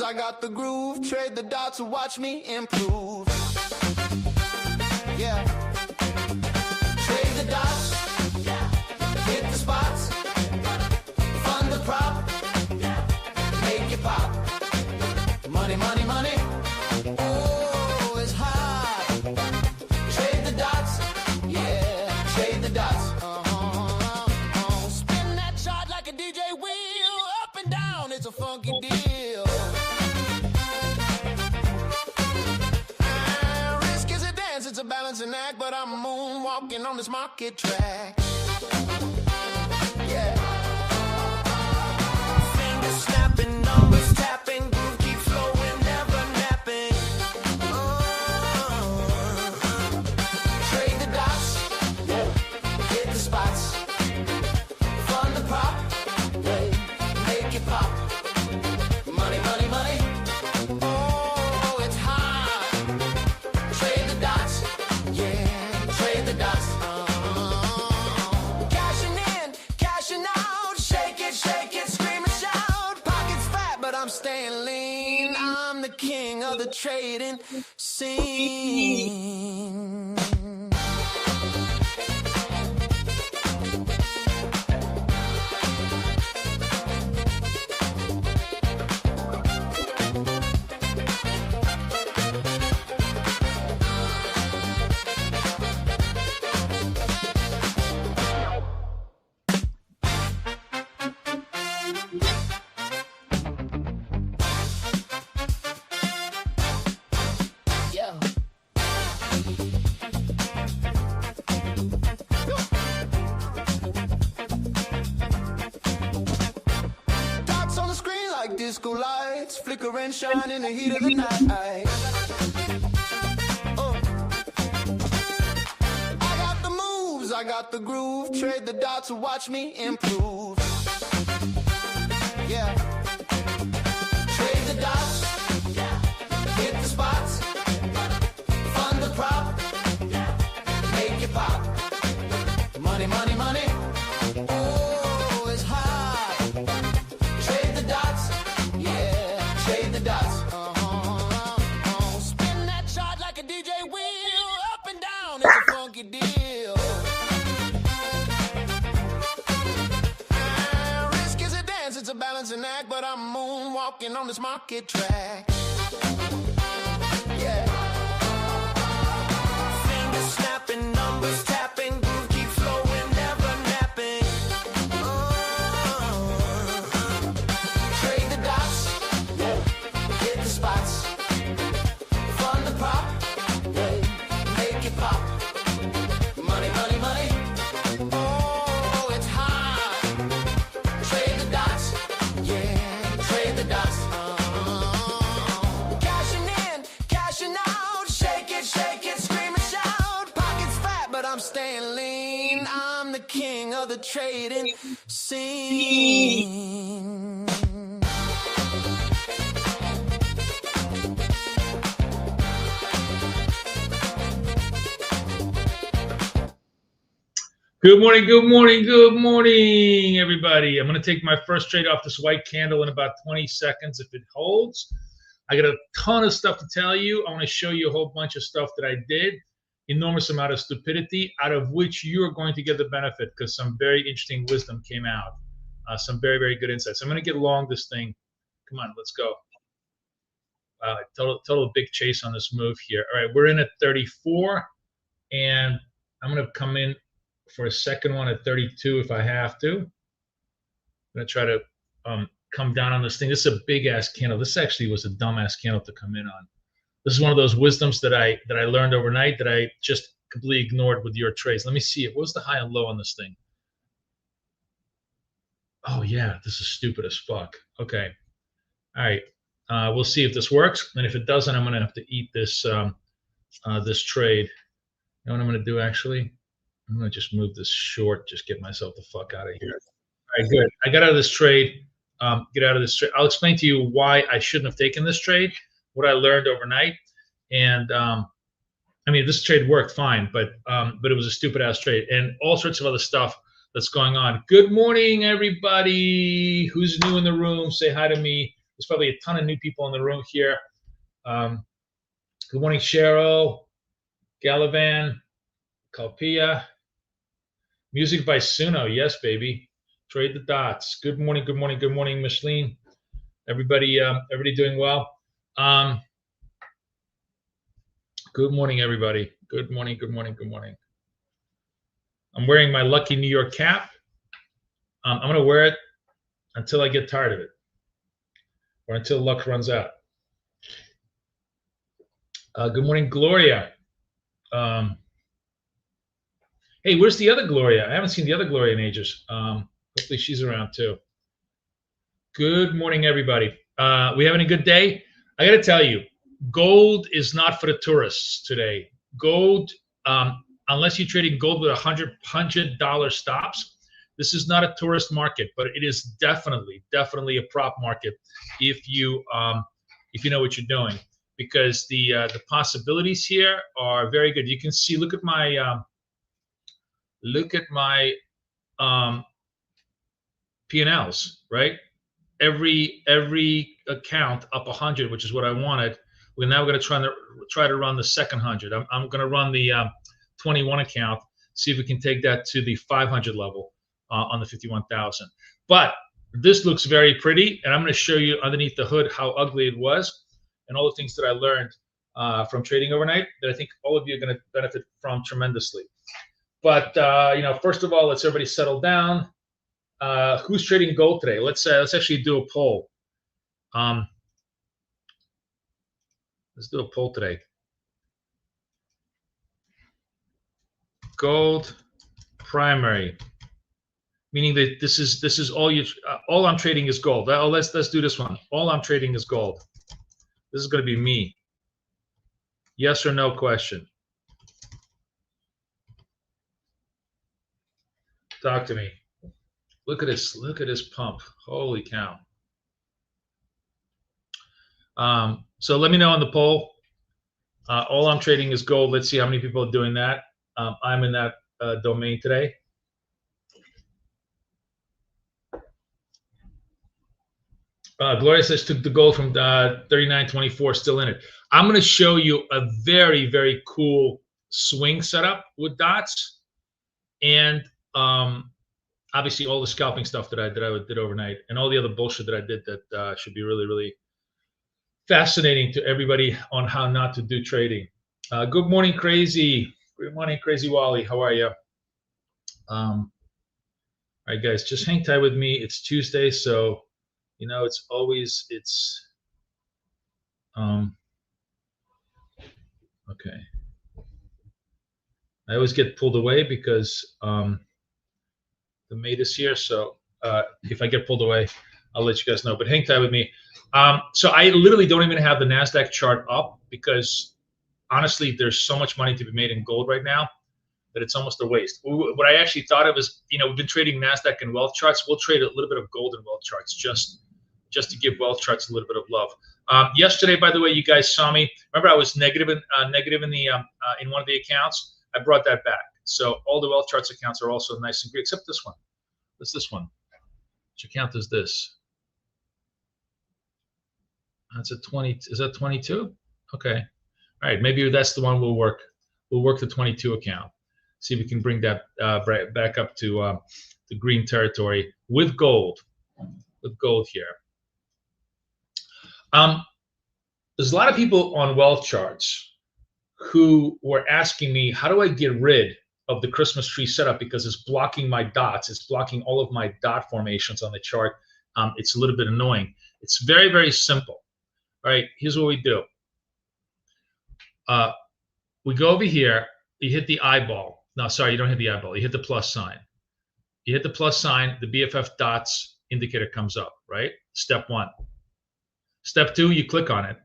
I got the groove. Trade the dots and watch me improve. Yeah. Trade the dots. Hit the spots. Fund the prop. Make it pop. Money, money, money. Oh, it's hot. Trade the dots. Yeah. Trade the dots. Spin that chart like a DJ wheel. Up and down, it's a funky deal. Risk is a dance, it's a balancing act, but I'm moonwalking on this market track. Yeah. Fingers snapping, numbers tapping, groove keep flowing, never napping. Trade the dots, hit the spots, fund the prop, make it pop. Money, money, money. Oh, it's hot. Trade the dots, yeah, trade the dots. Cashing in, cashing out, shake it, scream and shout. Pockets fat, but I'm staying lean. I'm the king of the trading scene. Yeah. Dots on the screen like disco lights, flicker and shine in the heat of the night. I got the moves, I got the groove. Trade the dots and watch me improve. Yeah. Trade the dots, hit the spots, fund the prop, make it pop. Money, money, money. Oh, it's hot. Trade the dots, yeah, trade the dots. Spin that chart like a DJ wheel. Up and down, it's a funky deal. Risk is a dance, it's a balancing act, but I'm moonwalking on this market track. Yeah. Fingers snapping, numbers tapping, groove keep flowing, never napping. Trade the dots, hit the spots, fund the prop, make it pop. Money, money, money. Oh, it's hot. Trade the dots, yeah, trade the dots. Cashing in, cashing out, shake it, scream and shout. Pockets fat, but I'm staying lean. I'm the king of the trading scene. Good morning, good morning, good morning, everybody. I'm going to take my first trade off this white candle in about 20 seconds if it holds. I got a ton of stuff to tell you. I want to show you a whole bunch of stuff that I did. Enormous amount of stupidity, out of which you're going to get the benefit because some very interesting wisdom came out. Some very, very good insights. I'm going to get long this thing. Come on, let's go. Total big chase on this move here. All right, we're in at 34, and I'm going to come in for a second one at 32 if I have to. I'm going to try to come down on this thing. This is a big ass candle. This actually was a dumb ass candle to come in on. This is one of those wisdoms that I learned overnight that I just completely ignored with your trades. Let me see it. What was the high and low on this thing? Oh yeah, this is stupid as fuck. Okay. All right. We'll see if this works. And if it doesn't, I'm going to have to eat this this trade. You know what I'm going to do actually? I'm going to just move this short, just get myself the fuck out of here. All right, good. I got out of this trade. Get out of this trade. I'll explain to you why I shouldn't have taken this trade, what I learned overnight. And I mean, this trade worked fine, but it was a stupid ass trade and all sorts of other stuff that's going on. Good morning, everybody. Who's new in the room? Say hi to me. There's probably a ton of new people in the room here. Good morning, Cheryl, Galavan, Kalpia. Music by Suno. Yes, baby. Trade the dots. Good morning, good morning, good morning, Micheline. Everybody doing well? Good morning, everybody. Good morning, good morning, good morning. I'm wearing my lucky New York cap. I'm going to wear it until I get tired of it, or until luck runs out. Good morning, Gloria. Hey, where's the other Gloria? I haven't seen the other Gloria in ages. Hopefully she's around too. Good morning, everybody. We having a good day? I got to tell you, gold is not for the tourists today. Gold, unless you're trading gold with $100 stops, this is not a tourist market, but it is definitely a prop market if you know what you're doing, because the possibilities here are very good. You can see, look at my P&Ls, right? Every account up 100, which is what I wanted. We're now going to try to run the second 100. I'm going to run the 21 account, see if we can take that to the 500 level on the 51,000. But this looks very pretty, and I'm going to show you underneath the hood how ugly it was and all the things that I learned from trading overnight that I think all of you are going to benefit from tremendously. But first of all, let's everybody settle down. Who's trading gold today? Let's actually do a poll. Let's do a poll today. Gold primary, meaning that this is all you. All I'm trading is gold. Let's do this one. All I'm trading is gold. This is going to be me. Yes or no question. Talk to me. Look at this. Look at this pump. Holy cow. So let me know on the poll. All I'm trading is gold. Let's see how many people are doing that. I'm in that domain today. Gloria says took the gold from 39.24, still in it. I'm going to show you a very, very cool swing setup with dots, and obviously all the scalping stuff that I did overnight, and all the other bullshit that I did that should be really, really fascinating to everybody on how not to do trading. Good morning, Crazy. Good morning, Crazy Wally. How are you? All right, guys, just hang tight with me. It's Tuesday, so it's always okay. I always get pulled away because the mate is here. So if I get pulled away, I'll let you guys know. But hang tight with me. So I literally don't even have the NASDAQ chart up because honestly, there's so much money to be made in gold right now that it's almost a waste. What I actually thought of is, we've been trading NASDAQ and wealth charts. We'll trade a little bit of gold and wealth charts just to give wealth charts a little bit of love. Yesterday, by the way, you guys saw me. Remember, I was negative in one of the accounts. I brought that back. So all the wealth charts accounts are also nice and green, except this one. What's this one? Which account is this? That's a 20. Is that 22? Okay. All right. Maybe that's the one we'll work. We'll work the 22 account. See if we can bring that back up to the green territory with gold. With gold here. There's a lot of people on wealth charts who were asking me, how do I get rid of the Christmas tree setup because it's blocking my dots. It's blocking all of my dot formations on the chart. It's a little bit annoying. It's very, very simple. All right, here's what we do. We go over here. You hit the eyeball. No, sorry, you don't hit the eyeball. You hit the plus sign. You hit the plus sign. The BFF dots indicator comes up, right? Step one. Step two, you click on it,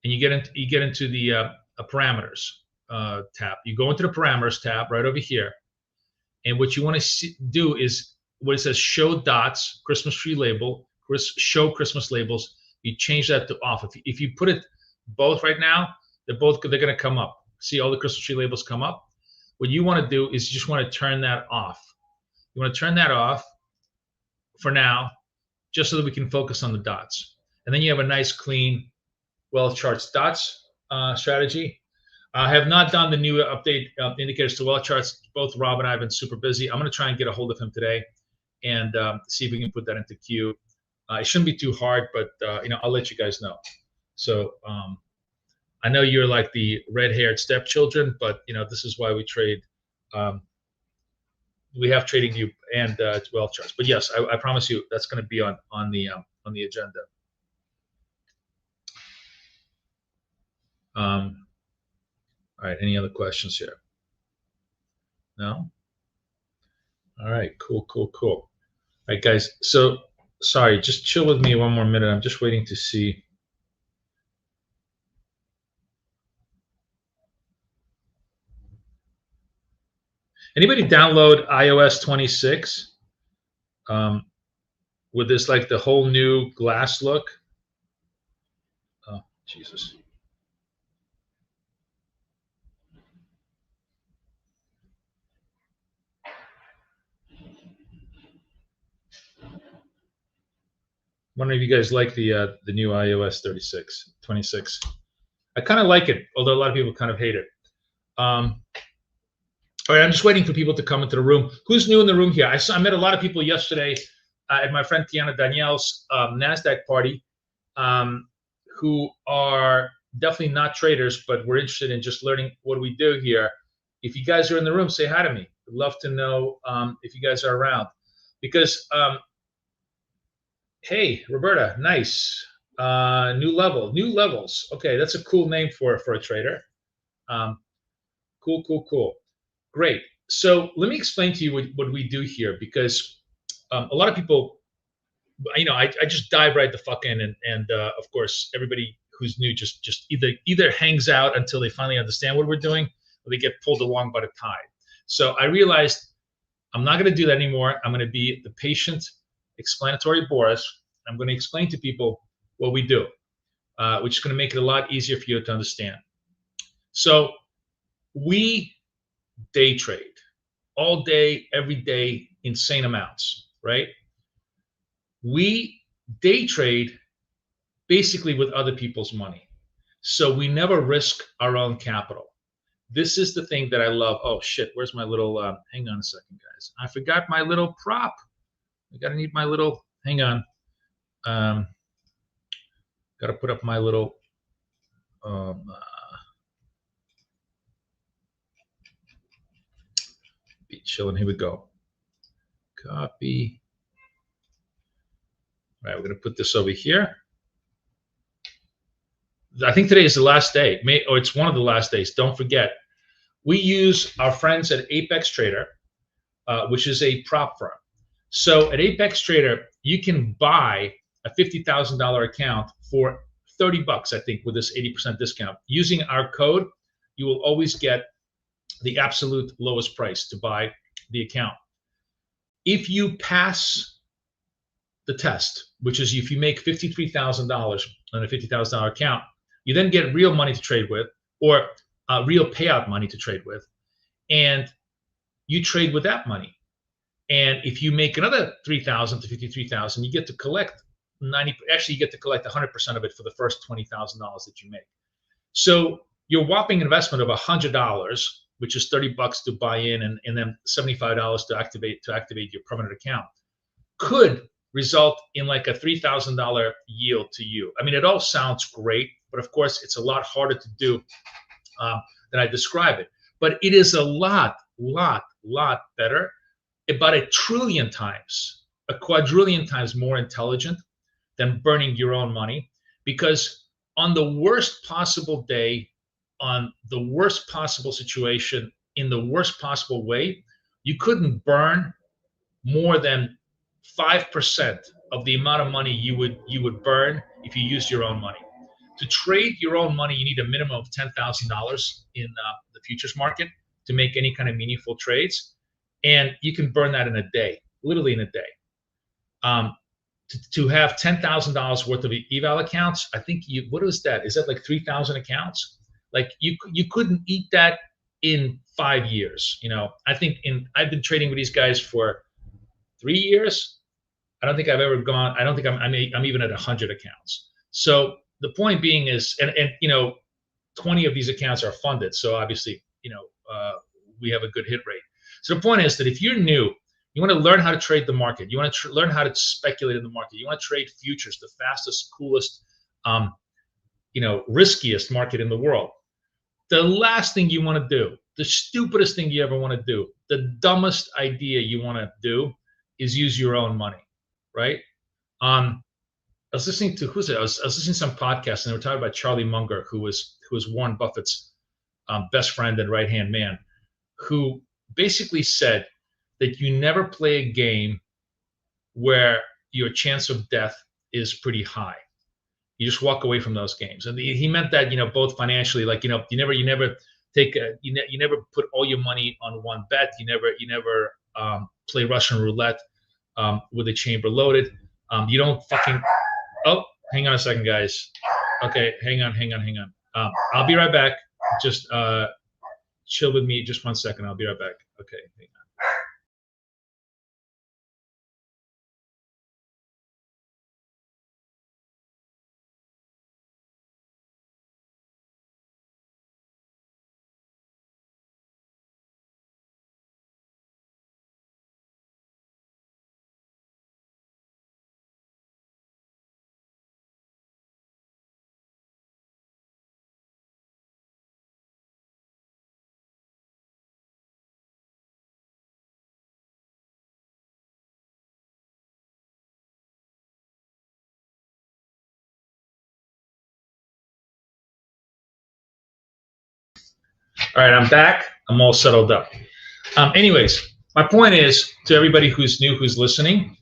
and you get into the parameters tab. You go into the parameters tab right over here, and what you want to do is what it says: show dots, Christmas tree label, show Christmas labels. You change that to off. If you put it both right now, they're going to come up. See all the Christmas tree labels come up. What you want to do is you just want to turn that off. You want to turn that off for now, just so that we can focus on the dots. and then you have a nice clean wealth charts dots strategy. I have not done the new update indicators to wealth charts. Both Rob and I have been super busy. I'm going to try and get a hold of him today and see if we can put that into queue. It shouldn't be too hard, but I'll let you guys know. So I know you're like the red-haired stepchildren, but this is why we trade. We have Trading View and wealth charts. But yes, I promise you that's going to be on the agenda. All right. Any other questions here? No. All right. Cool. All right, guys. So sorry, just chill with me one more minute. I'm just waiting to see. Anybody download iOS 26 with this like the whole new glass look? Oh, Jesus. Wondering if you guys like the new iOS 26. I kind of like it, although a lot of people kind of hate it. All right, I'm just waiting for people to come into the room. Who's new in the room here? I met a lot of people yesterday at my friend Tiana Danielle's NASDAQ party who are definitely not traders, but we're interested in just learning what we do here. If you guys are in the room, say hi to me. I'd love to know if you guys are around. Because, hey, Roberta, nice. New levels. Okay, that's a cool name for a trader. Cool. Great. So let me explain to you what we do here, because a lot of people, I just dive right the fuck in, and of course everybody who's new just either hangs out until they finally understand what we're doing, or they get pulled along by the tide. So I realized I'm not going to do that anymore. I'm going to be the patient, explanatory Boris. I'm going to explain to people what we do, which is going to make it a lot easier for you to understand. So we day trade all day, every day, insane amounts, right? We day trade basically with other people's money. So we never risk our own capital. This is the thing that I love. Oh shit, where's my little, hang on a second, guys. I forgot my little prop. I gotta need my little, hang on. Gotta put up my little, be chilling. Here we go. Copy. All right, we're going to put this over here. I think today is the last day, or it's one of the last days. Don't forget, we use our friends at Apex Trader, which is a prop firm. So at Apex Trader, you can buy a $50,000 account for $30, I think, with this 80% discount. Using our code, you will always get the absolute lowest price to buy the account. If you pass the test, which is if you make $53,000 on a $50,000 account, you then get real money to trade with, or real payout money to trade with, and you trade with that money. And if you make another $3,000 to $53,000, you get to collect 90. Actually, you get to collect 100% of it for the first $20,000 that you make. So your whopping investment of $100, which is $30 to buy in, and then $75 to activate your permanent account, could result in like a $3,000 yield to you. I mean, it all sounds great, but of course, it's a lot harder to do than I describe it. But it is a lot better, about 1 trillion times, a quadrillion times more intelligent than burning your own money. Because on the worst possible day, on the worst possible situation, in the worst possible way, you couldn't burn more than 5% of the amount of money you would burn if you used your own money. To trade your own money, you need a minimum of $10,000 in the futures market to make any kind of meaningful trades, and you can burn that in a day, literally in a day. To have $10,000 worth of eval accounts, I think what is that? Is that like 3,000 accounts? Like you couldn't eat that in 5 years. I think I've been trading with these guys for 3 years. I don't think I've ever gone. I don't think I'm even at 100 accounts. So the point being is, and 20 of these accounts are funded. So obviously, we have a good hit rate. So the point is that if you're new, you want to learn how to trade the market. You want to learn how to speculate in the market. You want to trade futures, the fastest, coolest, riskiest market in the world. The last thing you want to do, the stupidest thing you ever want to do, the dumbest idea you want to do is use your own money, right? I was listening to, who's it? I was listening to some podcast, and they were talking about Charlie Munger, who was Warren Buffett's best friend and right-hand man, who basically said that you never play a game where your chance of death is pretty high. You just walk away from those games, and he meant that both financially, like you never take you never put all your money on one bet. You never play Russian roulette with a chamber loaded. You don't fucking. Oh, hang on a second, guys. Okay, hang on. I'll be right back. Just chill with me just 1 second. I'll be right back. Okay, hang on. All right, I'm back. I'm all settled up. Anyways, my point is, to everybody who's new, who's listening,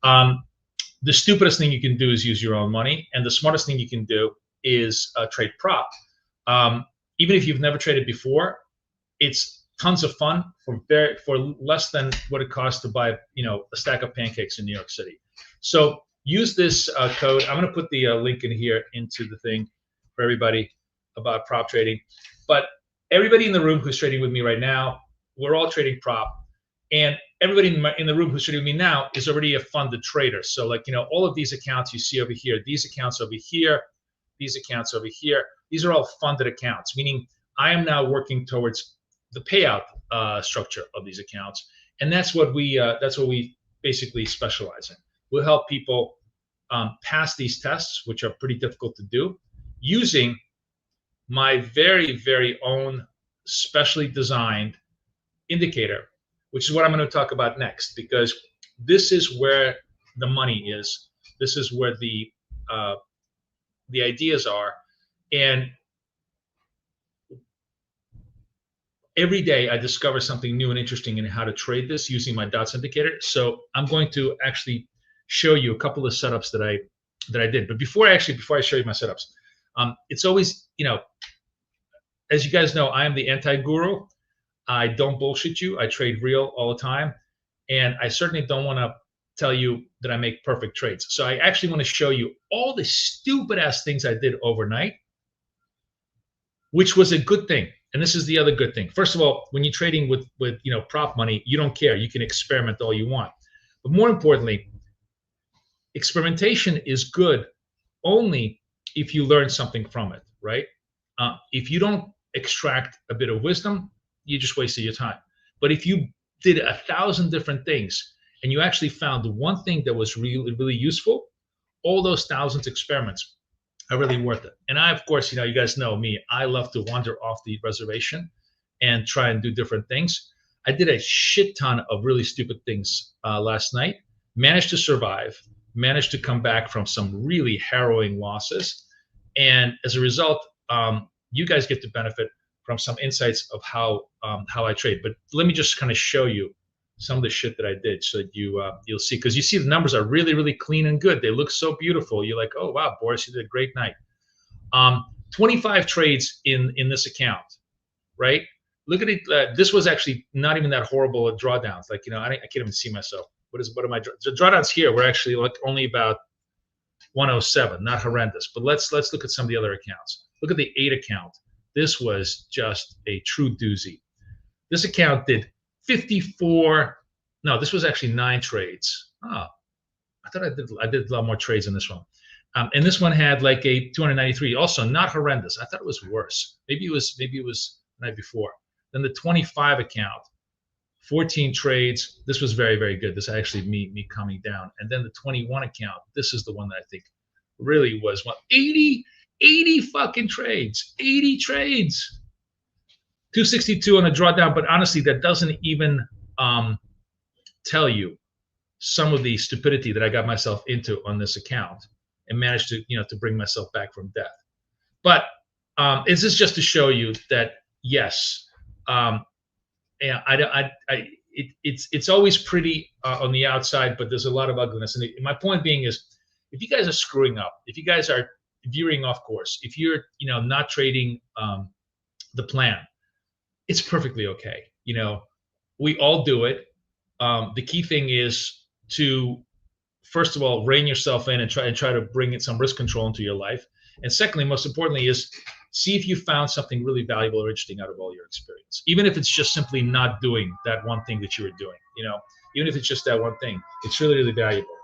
the stupidest thing you can do is use your own money, and the smartest thing you can do is trade prop. Even if you've never traded before, it's tons of fun for less than what it costs to buy, a stack of pancakes in New York City. So use this code. I'm going to put the link in here into the thing for everybody about prop trading. But everybody in the room who's trading with me right now, we're all trading prop, and everybody in the room who's trading with me now is already a funded trader. So like, all of these accounts you see over here, these accounts over here, these accounts over here, these are all funded accounts, meaning I am now working towards the payout structure of these accounts. And that's what we basically specialize in. We'll help people pass these tests, which are pretty difficult to do, using my very, very own specially designed indicator, which is what I'm going to talk about next, because this is where the money is. This is where the ideas are. And every day I discover something new and interesting in how to trade this using my dots indicator. So I'm going to actually show you a couple of setups that I did. But before I show you my setups, it's always, as you guys know, I am the anti-guru. I don't bullshit you. I trade real all the time. And I certainly don't want to tell you that I make perfect trades. So I actually want to show you all the stupid ass things I did overnight, which was a good thing. And this is the other good thing. First of all, when you're trading with prop money, you don't care. You can experiment all you want. But more importantly, experimentation is good only if you learn something from it, right? If you don't extract a bit of wisdom, you just wasted your time. But if you did 1,000 different things and you actually found one thing that was really, really useful, all those thousands of experiments are really worth it. And I, of course, you guys know me, I love to wander off the reservation and try and do different things. I did a shit ton of really stupid things last night, managed to survive, managed to come back from some really harrowing losses. And as a result, you guys get to benefit from some insights of how I trade. But let me just kind of show you some of the shit that I did, so that you'll see, because you see the numbers are really, really clean and good. They look so beautiful. You're like, oh wow, Boris, you did a great night. 25 trades in this account, right? Look at it. This was actually not even that horrible at drawdowns. Like, I can't even see myself. What are my the drawdowns here? Were actually like only about 107, not horrendous. But let's look at some of the other accounts. Look at the 8 account. This was just a true doozy. This account did 54. No, this was actually 9 trades. Oh, I thought I did a lot more trades in this one. And this one had like a 293, also not horrendous. I thought it was worse. Maybe it was the night before. Then the 25 account, 14 trades. This was very, very good. This actually me coming down. And then the 21 account, this is the one that I think really was 80 fucking trades, 80 trades. 262 on a drawdown, but honestly, that doesn't even tell you some of the stupidity that I got myself into on this account and managed to, to bring myself back from death. But this is just to show you that yes, it's always pretty on the outside, but there's a lot of ugliness. And my point being is, if you guys are screwing up, if you guys are veering off course, if you're not trading the plan, it's perfectly okay. We all do it. The key thing is to, first of all, rein yourself in and try to bring in some risk control into your life. And secondly, most importantly, is see if you found something really valuable or interesting out of all your experience. Even if it's just simply not doing that one thing that you were doing, even if it's just that one thing, it's really, really valuable.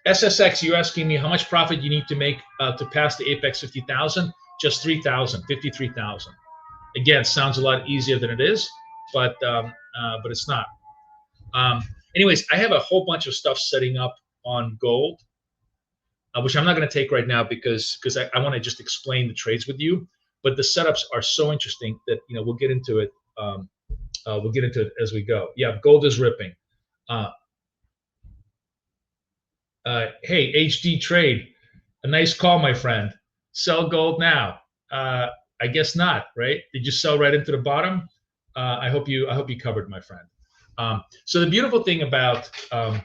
SSX, you're asking me how much profit you need to make to pass the Apex 50,000. Just 3,000, 53,000. Again, sounds a lot easier than it is, but it's not. Anyways, I have a whole bunch of stuff setting up on gold, which I'm not going to take right now because I want to just explain the trades with you. But the setups are so interesting that we'll get into it. We'll get into it as we go. Yeah, gold is ripping. Hey, HD Trade, a nice call, my friend. Sell gold now. I guess not, right? Did you sell right into the bottom? I hope you covered, my friend. So the beautiful thing about the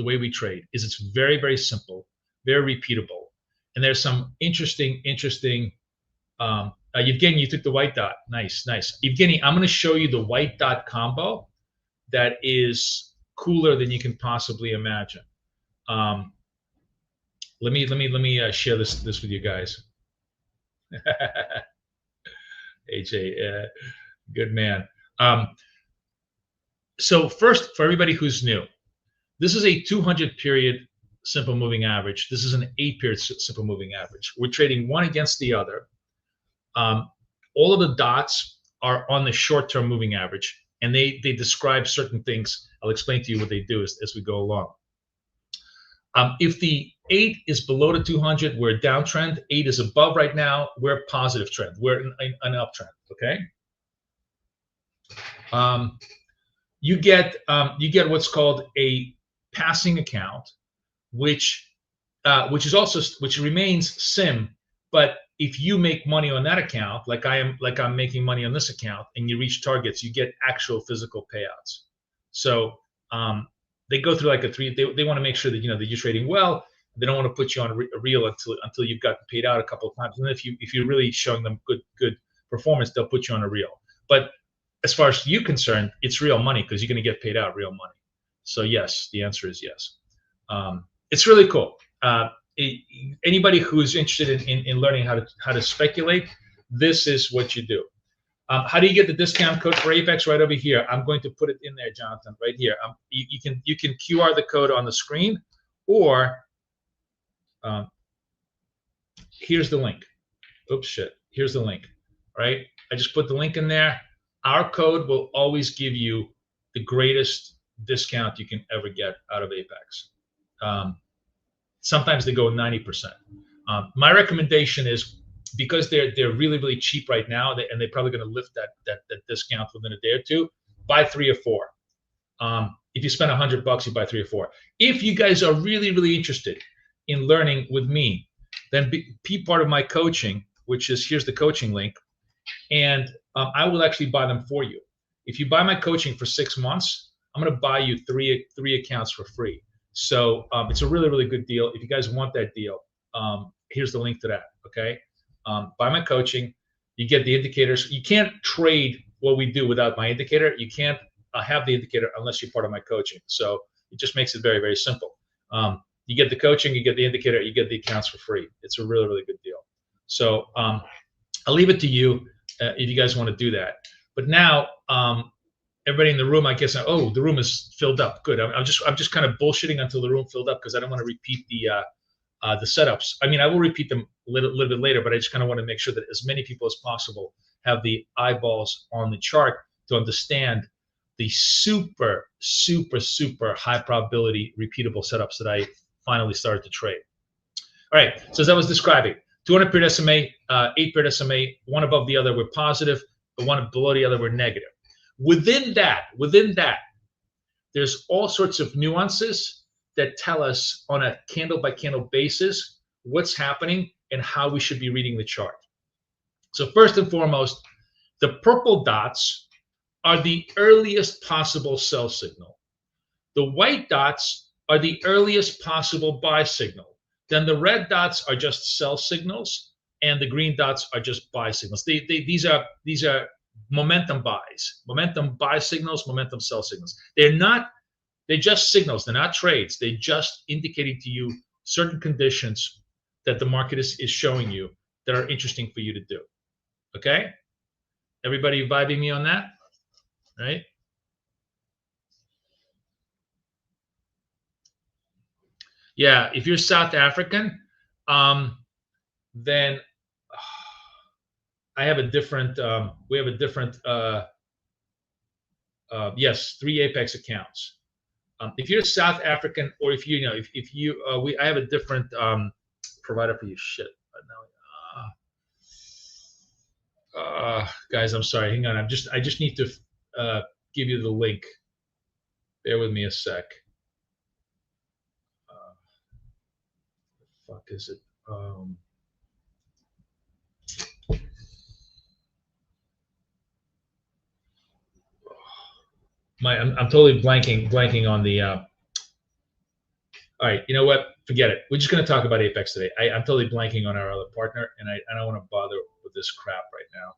way we trade is it's very, very simple, very repeatable, and there's some interesting. Evgeny, you took the white dot. Nice. Evgeny, I'm going to show you the white dot combo that is cooler than you can possibly imagine. Let me share this with you guys. AJ, good man. So first, for everybody who's new, this is a 200 period simple moving average. This is an 8 period simple moving average. We're trading one against the other. All of the dots are on the short-term moving average, and they describe certain things. I'll explain to you what they do as we go along. If the 8 is below the 200, we're a downtrend. 8 is above right now, we're a positive trend. We're in an uptrend, okay? You get what's called a passing account, which remains SIM, but if you make money on that account, like I'm making money on this account, and you reach targets, you get actual physical payouts. So they go through like a 3. They want to make sure that that you're trading well. They don't want to put you on a reel until you've gotten paid out a couple of times. And then if you're really showing them good performance, they'll put you on a reel. But as far as you're concerned, it's real money because you're going to get paid out real money. So yes, the answer is yes. It's really cool. Anybody who's interested in learning how to speculate, this is what you do. How do you get the discount code for Apex? Right over here. I'm going to put it in there, Jonathan, right here. You can QR the code on the screen, or here's the link. Oops, shit. Here's the link, right? I just put the link in there. Our code will always give you the greatest discount you can ever get out of Apex. Sometimes they go 90%. My recommendation is, because they're really, really cheap right now, and they're probably going to lift that discount within a day or two, buy 3 or 4. If you spend $100, you buy 3 or 4. If you guys are really, really interested in learning with me, then be part of my coaching, which is, here's the coaching link, and I will actually buy them for you. If you buy my coaching for 6 months, I'm going to buy you three accounts for free. So it's a really, really good deal. If you guys want that deal, here's the link to that, okay? Buy my coaching. You get the indicators. You can't trade what we do without my indicator. You can't have the indicator unless you're part of my coaching. So it just makes it very, very simple. You get the coaching, you get the indicator, you get the accounts for free. It's a really, really good deal. So I'll leave it to you if you guys want to do that. But now, everybody in the room, I guess, oh, the room is filled up. Good. I'm just kind of bullshitting until the room filled up because I don't want to repeat the setups. I mean, I will repeat them a little bit later, but I just kind of want to make sure that as many people as possible have the eyeballs on the chart to understand the super, super, super high probability repeatable setups that I finally started to trade. All right, so as I was describing, 200 period SMA, 8 period SMA, one above the other were positive, the one below the other were negative. Within that, there's all sorts of nuances that tell us on a candle by candle basis what's happening and how we should be reading the chart. So first and foremost, the purple dots are the earliest possible sell signal. The white dots are the earliest possible buy signal. Then the red dots are just sell signals, and the green dots are just buy signals. These are momentum buys, momentum buy signals, momentum sell signals. They're just signals. They're not trades. They're just indicating to you certain conditions that the market is showing you that are interesting for you to do. Okay? Everybody vibing me on that? Right? Yeah, if you're South African, then I have a different, we have a different, yes, 3 Apex accounts. If you're South African, or if you know, if you, I have a different provider for you. Shit. Guys, I'm sorry. Hang on. I just need to give you the link. Bear with me a sec. Fuck is it? I'm totally blanking on the. All right, you know what? Forget it. We're just going to talk about Apex today. I'm totally blanking on our other partner, and I don't want to bother with this crap right now.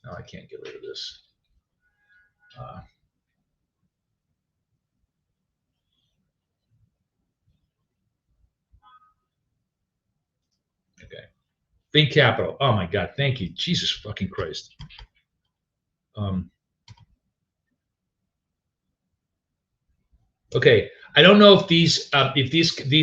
No, I can't get rid of this. Okay. Think Capital. Oh my God, thank you. Jesus fucking Christ. Okay, I don't know if these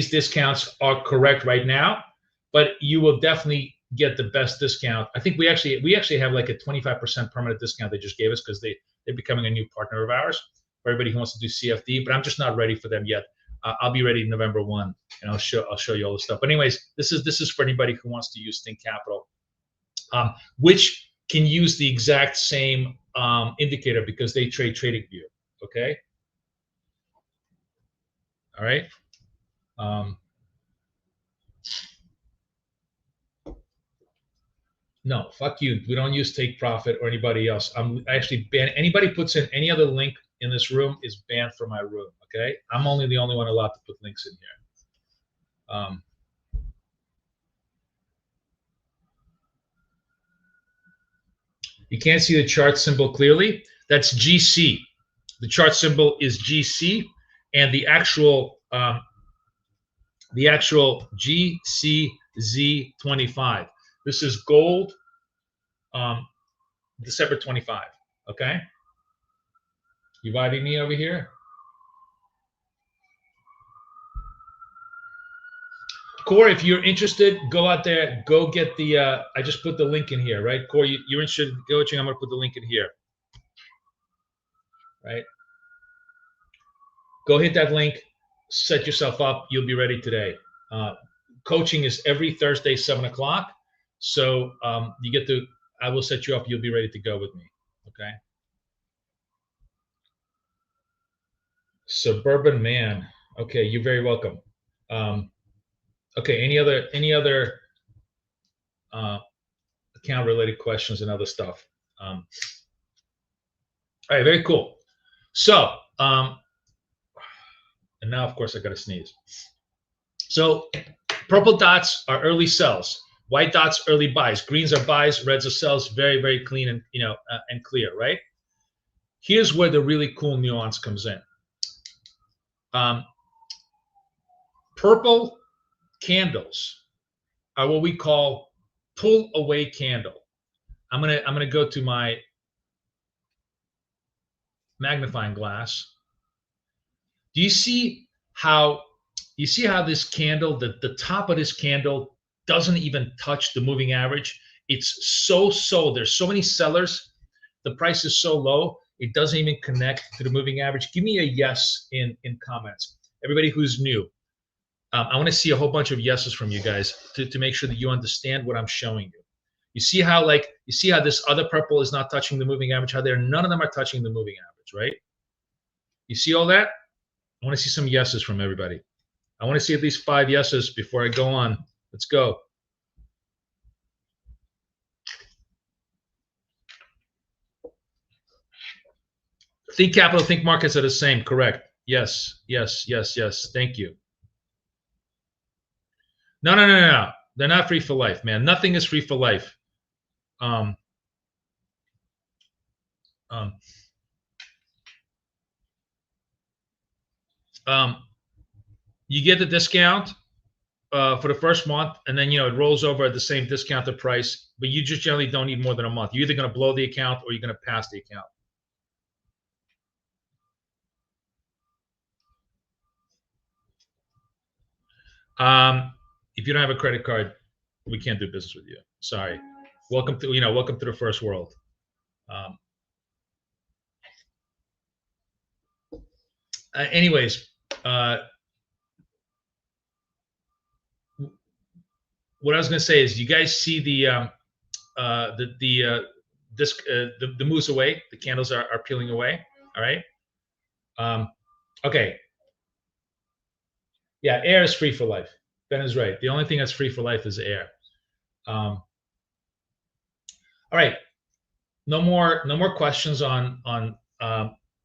discounts are correct right now, but you will definitely get the best discount. I think we actually have like a 25% permanent discount they just gave us because they're becoming a new partner of ours for everybody who wants to do CFD. But I'm just not ready for them yet. I'll be ready November 1, and I'll show you all the stuff. But anyways, this is for anybody who wants to use Think Capital, which can use the exact same indicator because they trade TradingView. Okay. All right. No, fuck you. We don't use Take Profit or anybody else. I'm actually banned. Anybody puts in any other link in this room is banned from my room. Okay. I'm the only one allowed to put links in here. You can't see the chart symbol clearly. That's GC. The chart symbol is GC, and the actual GCZ25. This is gold, December 25. Okay, you vibing me over here? Core, if you're interested, go out there, go get the. I just put the link in here, right? Core, you're interested in coaching? I'm gonna put the link in here, right? Go hit that link, set yourself up. You'll be ready today. Coaching is every Thursday, 7 o'clock. So you get to. I will set you up. You'll be ready to go with me. Okay. Suburban Man. Okay, you're very welcome. Okay, any other account related questions and other stuff? All right, very cool. So, and now of course I got to sneeze. So, purple dots are early sells, white dots early buys, greens are buys, reds are sells. Very, very clean and and clear, right? Here's where the really cool nuance comes in. Purple candles are what we call pull away candle. I'm gonna go to my magnifying glass. Do you see how this candle, the top of this candle doesn't even touch the moving average? It's so there's so many sellers. The price is so low, it doesn't even connect to the moving average. Give me a yes in comments. Everybody who's new, I want to see a whole bunch of yeses from you guys to make sure that you understand what I'm showing you. You see how this other purple is not touching the moving average? How none of them are touching the moving average, right? You see all that? I want to see some yeses from everybody. I want to see at least 5 yeses before I go on. Let's go. Think capital, think markets are the same. Correct. Yes, yes, yes, yes. Thank you. No. They're not free for life, man. Nothing is free for life. You get the discount for the first month, and then it rolls over at the same discounted price. But you just generally don't need more than a month. You're either going to blow the account or you're going to pass the account. If you don't have a credit card, we can't do business with you. Sorry. Welcome to the first world. Anyways, what I was going to say is, you guys see the moves away. The candles are peeling away. All right. Okay. Yeah, air is free for life. Ben is right. The only thing that's free for life is air. All right. No more questions on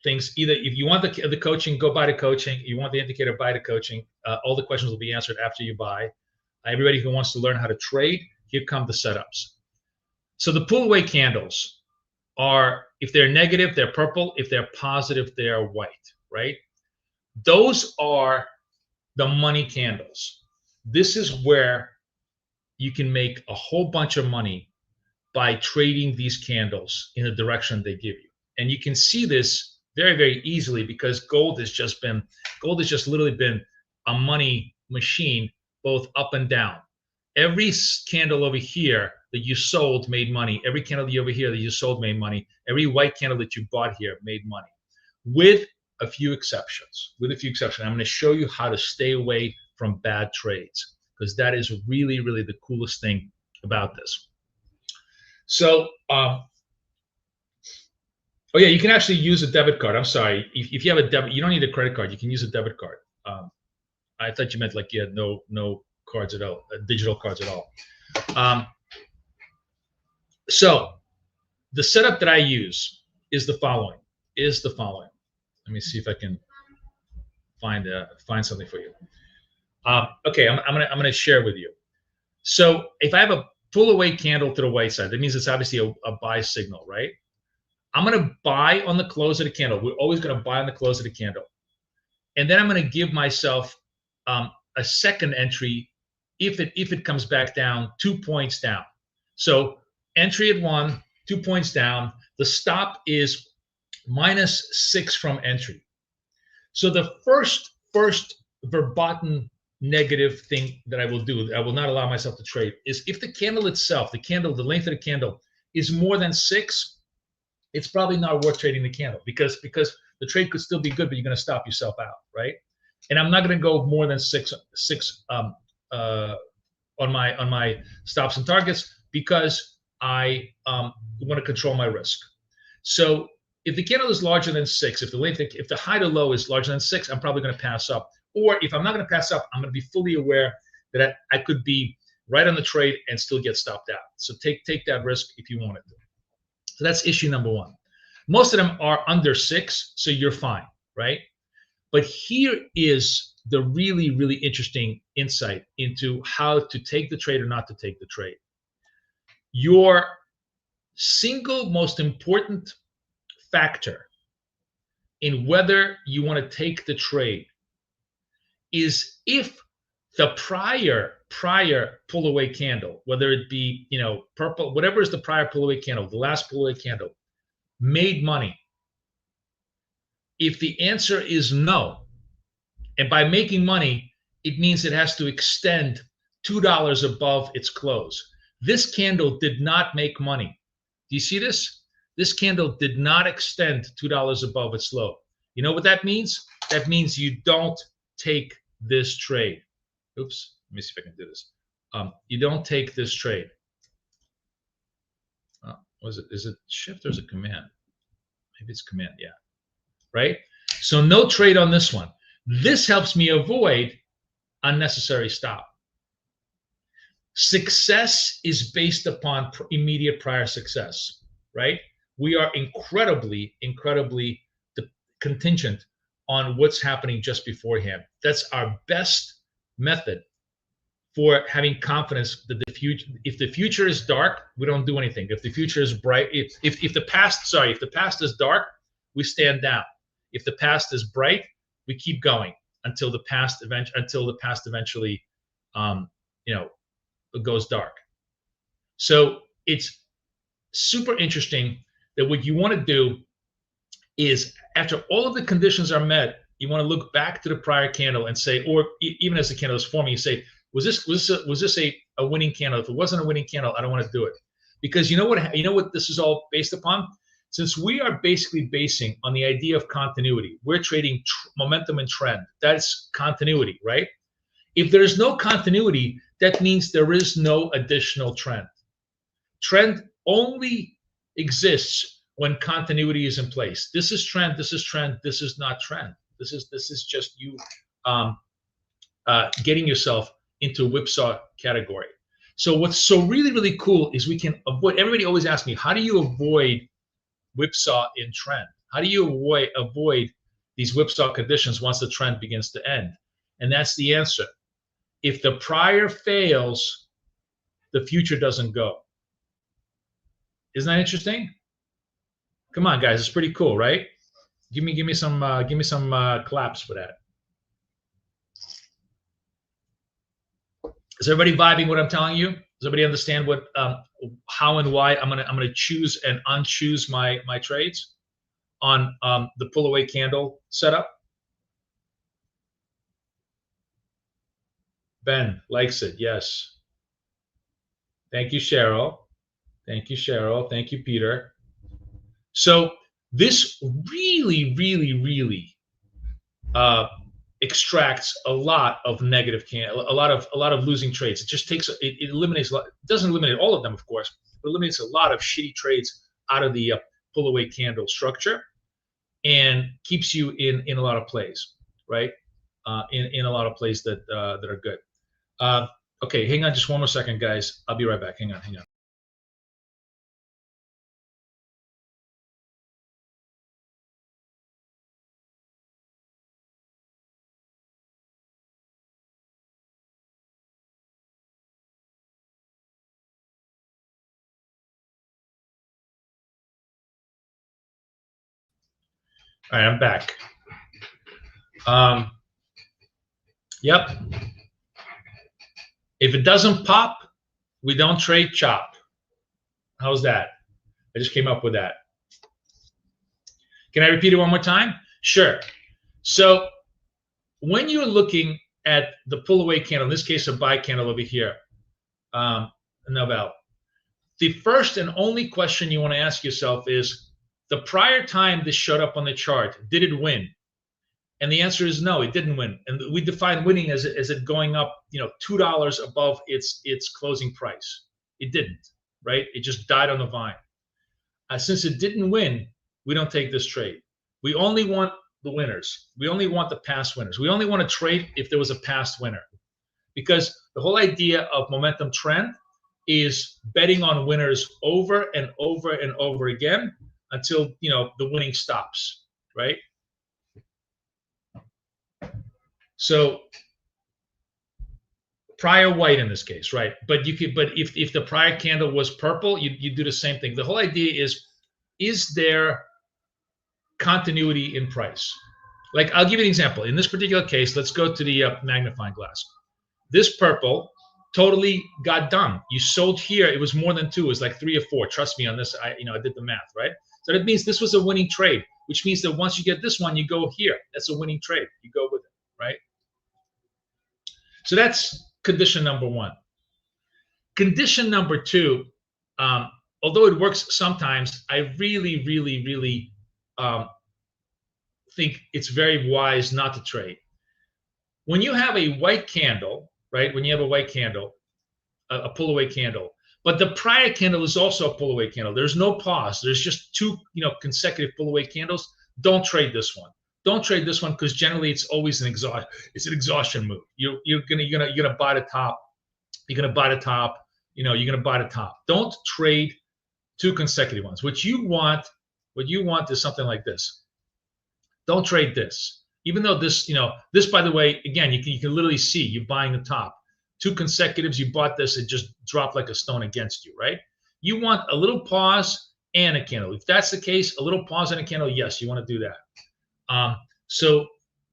things. Either if you want the coaching, go buy the coaching. You want the indicator, buy the coaching. All the questions will be answered after you buy. Everybody who wants to learn how to trade, here come the setups. So the pull away candles are, if they're negative, they're purple. If they're positive, they're white, right? Those are the money candles. This is where you can make a whole bunch of money by trading these candles in the direction they give you. And you can see this very, very easily because gold has just literally been a money machine, both up and down. Every candle over here that you sold made money. Every candle over here that you sold made money. Every white candle that you bought here made money, with a few exceptions. I'm going to show you how to stay away from bad trades, because that is really, really the coolest thing about this. So, oh yeah, you can actually use a debit card. I'm sorry. If you have a debit, you don't need a credit card. You can use a debit card. I thought you meant like you had no cards at all, digital cards at all. So the setup that I use is the following. Let me see if I can find something for you. Okay, I'm gonna share with you. So if I have a pull away candle to the white side, that means it's obviously a buy signal, right? I'm gonna buy on the close of the candle. We're always gonna buy on the close of the candle, and then I'm gonna give myself a second entry if it comes back down 2 points down. So entry at 1, 2 points down. The stop is -6 from entry. So the first verboten negative thing that I will do, I will not allow myself to trade, is if the candle itself, the length of the candle is more than 6, it's probably not worth trading the candle, because the trade could still be good, but you're going to stop yourself out, right? And I'm not going to go more than 6 on my stops and targets, because I want to control my risk. So if the candle is larger than 6, if the high to low is larger than 6, I'm probably going to pass up. Or if I'm not going to pass up, I'm going to be fully aware that I could be right on the trade and still get stopped out. So take that risk if you want it to. So that's issue number 1. Most of them are under 6, so you're fine, right? But here is the really, really interesting insight into how to take the trade or not to take the trade. Your single most important factor in whether you want to take the trade is if the prior pull away candle, whether it be, you know, purple, whatever is the prior pull away candle, the last pull away candle, made money. If the answer is no, and by making money, it means it has to extend $2 above its close. This candle did not make money. Do you see this? This candle did not extend $2 above its low. You know what that means? That means you don't take this trade. Oops, let me see if I can do this. You don't take this trade. Is it shift or is it command? Maybe it's command, yeah. Right? So no trade on this one. This helps me avoid unnecessary stop. Success is based upon immediate prior success, right? We are incredibly contingent on what's happening just beforehand. That's our best method for having confidence that the future, if the future is dark, we don't do anything. If the future is bright, if the past is dark, we stand down. If the past is bright, we keep going until the past eventually goes dark. So it's super interesting that what you want to do is, after all of the conditions are met, you want to look back to the prior candle and say, or even as the candle is forming, you say, was this a winning candle? If it wasn't a winning candle, I don't want to do it. Because you know what this is all based upon? Since we are basically basing on the idea of continuity, we're trading momentum and trend. That's continuity, right? If there's no continuity, that means there is no additional trend. Trend only exists when continuity is in place. This is trend, this is trend, this is not trend. This is just you getting yourself into a whipsaw category. So what's so really cool is we can avoid, everybody always asks me, how do you avoid whipsaw in trend? How do you avoid these whipsaw conditions once the trend begins to end? And that's the answer. If the prior fails, the future doesn't go. Isn't that interesting? Come on, guys, it's pretty cool, right? Give me some claps for that. Is everybody vibing what I'm telling you? Does everybody understand what, how and why I'm gonna choose and unchoose my trades on the pull away candle setup? Ben likes it, yes. Thank you, Cheryl. Thank you, Cheryl. Thank you, Peter. So this really extracts a lot of negative a lot of losing trades. It just takes it eliminates a lot. It doesn't eliminate all of them, of course, but eliminates a lot of shitty trades out of the pull away candle structure, and keeps you in a lot of plays, right? In a lot of plays that are good. Okay, hang on just one more second, guys. I'll be right back. Hang on. All right, I'm back. Yep. If it doesn't pop, we don't trade chop. How's that? I just came up with that. Can I repeat it one more time? Sure. So when you're looking at the pull away candle, in this case, a buy candle over here, Novell, the first and only question you want to ask yourself is, the prior time this showed up on the chart, did it win? And the answer is no, it didn't win. And we define winning as it going up, $2 above its closing price. It didn't, right? It just died on the vine. Since it didn't win, we don't take this trade. We only want the winners. We only want the past winners. We only want to trade if there was a past winner, because the whole idea of momentum trend is betting on winners over and over and over again until the winning stops, right? So prior white in this case, right? But if the prior candle was purple, you do the same thing. The whole idea is there continuity in price? Like, I'll give you an example. In this particular case, let's go to the magnifying glass. This purple totally got done. You sold here. It was more than 2. It was like 3 or 4. Trust me on this. I did the math, right? So that means this was a winning trade, which means that once you get this one, you go here. That's a winning trade. You go with it, right? So that's condition number 1. Condition number 2, although it works sometimes, I really, really, really think it's very wise not to trade. When you have a white candle, right? When you have a white candle, a pull away candle, but the prior candle is also a pull away candle. There's no pause. There's just 2, consecutive pull away candles. Don't trade this one. Don't trade this one because generally it's always an exhaustion move. You're gonna buy the top. You're gonna buy the top. You're gonna buy the top. Don't trade 2 consecutive ones. What you want is something like this. Don't trade this. Even though this, this, by the way, again, you can literally see you're buying the top. 2 consecutives, you bought this, it just dropped like a stone against you, right? You want a little pause and a candle. If that's the case, a little pause and a candle, yes, you want to do that. So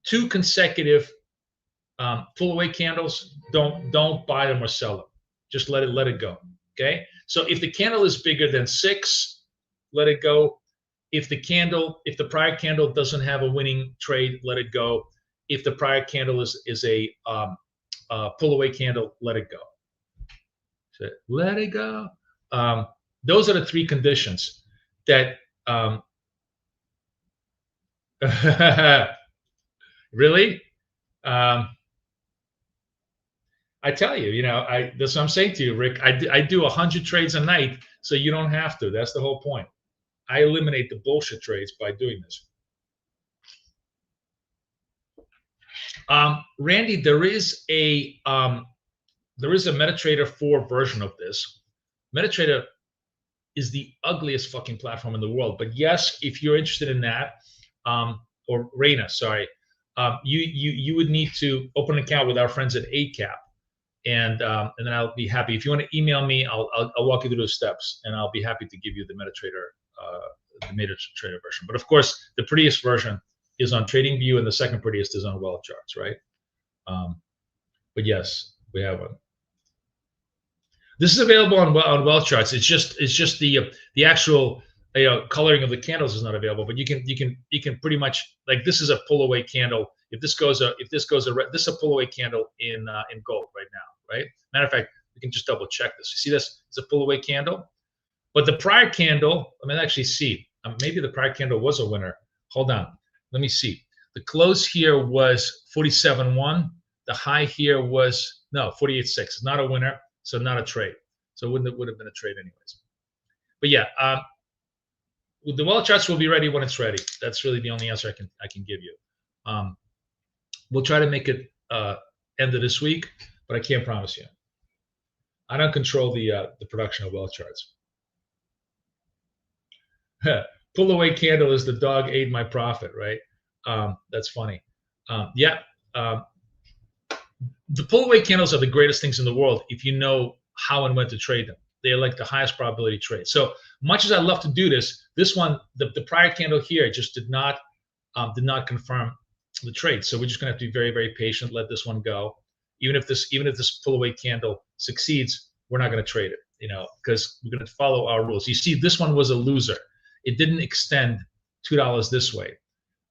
2 consecutive pull away candles, don't buy them or sell them. Just let it go. Okay. So if the candle is bigger than 6, let it go. If the prior candle doesn't have a winning trade, let it go. If the prior candle is a pull away candle, let it go. So let it go. Those are the 3 conditions that really. I tell you, that's what I'm saying to you, Rick. I do 100 trades a night, so you don't have to. That's the whole point. I eliminate the bullshit trades by doing this. Randy, there is a MetaTrader 4 version of this. MetaTrader is the ugliest fucking platform in the world. But yes, if you're interested in that, or Reina, sorry, you would need to open an account with our friends at ACAP, and then I'll be happy. If you want to email me, I'll walk you through those steps, and I'll be happy to give you the MetaTrader version. But of course, the prettiest version is on TradingView, and the second prettiest is on Wealth Charts, right? But yes, we have one. This is available on Wealth Charts. It's just the actual coloring of the candles is not available. But you can pretty much, like, this is a pull away candle. If this goes a red, this is a pull away candle in gold right now, right? Matter of fact, we can just double check this. You see this? It's a pull away candle. But the prior candle, let me actually see. Maybe the prior candle was a winner. Hold on. Let me see. The close here was 47.1. The high here was, no, 48.6. Not a winner, so not a trade. So it would have been a trade anyways. But yeah, the Wealth Charts will be ready when it's ready. That's really the only answer I can give you. We'll try to make it end of this week, but I can't promise you. I don't control the production of Wealth Charts. Pull away candle is the dog ate my profit, right? That's funny. Yeah. The pull away candles are the greatest things in the world if you know how and when to trade them. They are like the highest probability trade. So much as I love to do this, this one, the prior candle here just did not confirm the trade. So we're just gonna have to be very, very patient. Let this one go. Even if this pull away candle succeeds, we're not gonna trade it, because we're gonna follow our rules. You see, this one was a loser. It didn't extend $2 this way.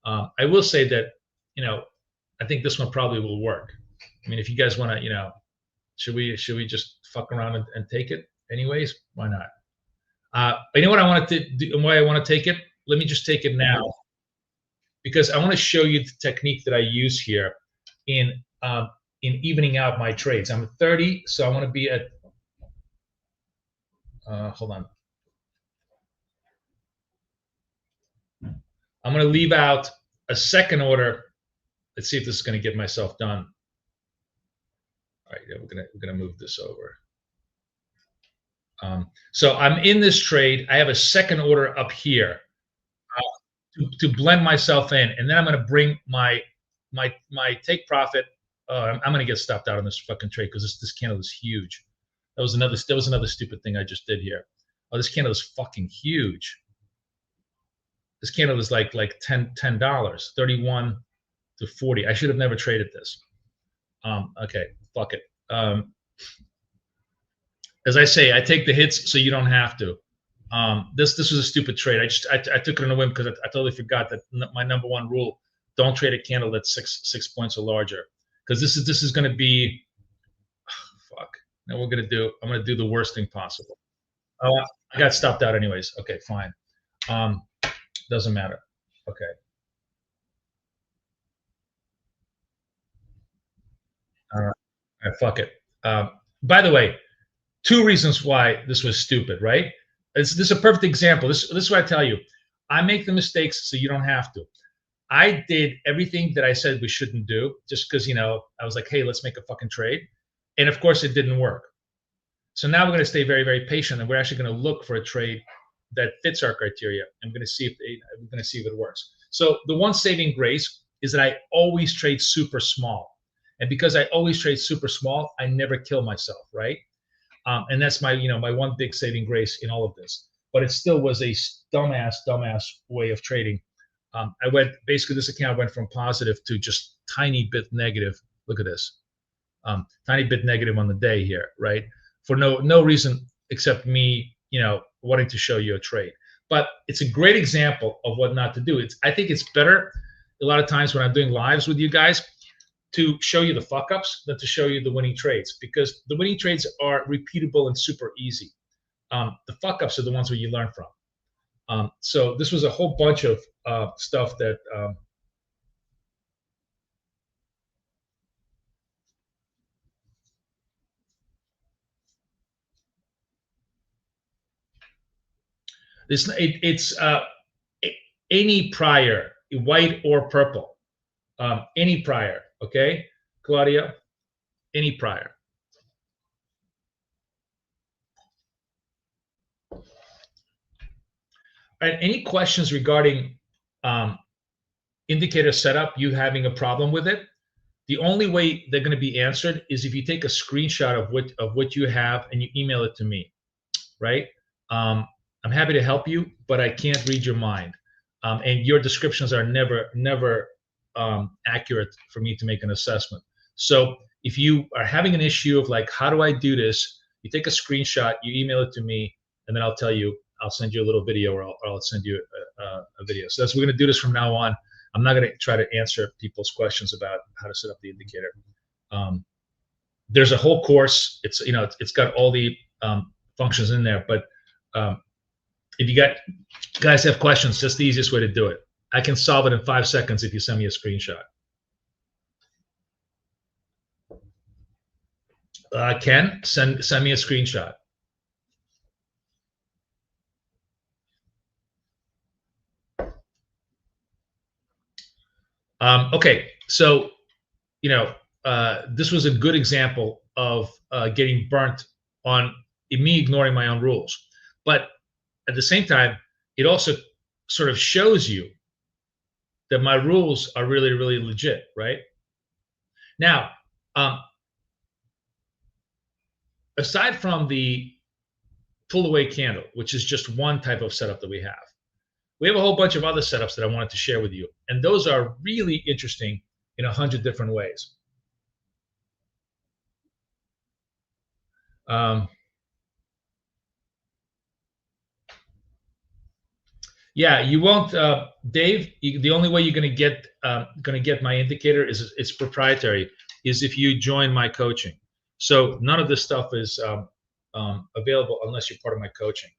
I will say that, I think this one probably will work. I mean, if you guys want to, should we just fuck around and take it anyways? Why not? But you know what I want to do and why I want to take it? Let me just take it now, because I want to show you the technique that I use here in evening out my trades. I'm at 30, so I want to be at, hold on. I'm going to leave out a second order. Let's see if this is going to get myself done. All right, yeah, we're gonna move this over. So I'm in this trade. I have a second order up here to blend myself in, and then I'm gonna bring my take profit. I'm gonna get stopped out on this fucking trade because this candle is huge. That was another stupid thing I just did here. Oh, this candle is fucking huge. This candle is like $10, 31 to 40. I should have never traded this. Okay, fuck it. as I say, I take the hits so you don't have to. This was a stupid trade. I took it on a whim because I totally forgot that my number one rule: don't trade a candle that's six points or larger, because this is going to be fuck. Now I'm going to do the worst thing possible. Oh, I got stopped out anyways. Okay, fine. Doesn't matter. Okay. All right. All right, fuck it. By the way, 2 reasons why this was stupid, right? This is a perfect example. This is what I tell you. I make the mistakes so you don't have to. I did everything that I said we shouldn't do just because, I was like, hey, let's make a fucking trade. And of course it didn't work. So now we're going to stay very, very patient, and we're actually going to look for a trade that fits our criteria. I'm going to see if it works. So the one saving grace is that I always trade super small. And because I always trade super small, I never kill myself, right? And that's my, my one big saving grace in all of this. But it still was a dumbass way of trading. Basically this account went from positive to just tiny bit negative. Look at this, tiny bit negative on the day here, right? For no reason except me, wanting to show you a trade. But it's a great example of what not to do. I think it's better a lot of times when I'm doing lives with you guys to show you the fuck ups than to show you the winning trades, because the winning trades are repeatable and super easy. The fuck ups are the ones where you learn from. So this was a whole bunch of stuff that it's any prior, white or purple, any prior. Okay, Claudia, any prior. All right, any questions regarding indicator setup, you having a problem with it? The only way they're going to be answered is if you take a screenshot of what you have and you email it to me, right? I'm happy to help you, but I can't read your mind. And your descriptions are never accurate for me to make an assessment. So if you are having an issue of like, how do I do this? You take a screenshot, you email it to me, and then I'll tell you, I'll send you a little video, or I'll send you a video. So we're going to do this from now on. I'm not going to try to answer people's questions about how to set up the indicator. There's a whole course. It's got all the functions in there. But if you guys have questions, just the easiest way to do it. I can solve it in 5 seconds if you send me a screenshot. Ken, send me a screenshot. Okay, so this was a good example of getting burnt on me ignoring my own rules. But at the same time, it also sort of shows you that my rules are really, really legit, right? Now, aside from the pull away candle, which is just one type of setup that we have a whole bunch of other setups that I wanted to share with you. And those are really interesting in 100 different ways. Yeah, you won't, Dave. The only way you're going to get my indicator is it's proprietary. Is if you join my coaching. So none of this stuff is available unless you're part of my coaching.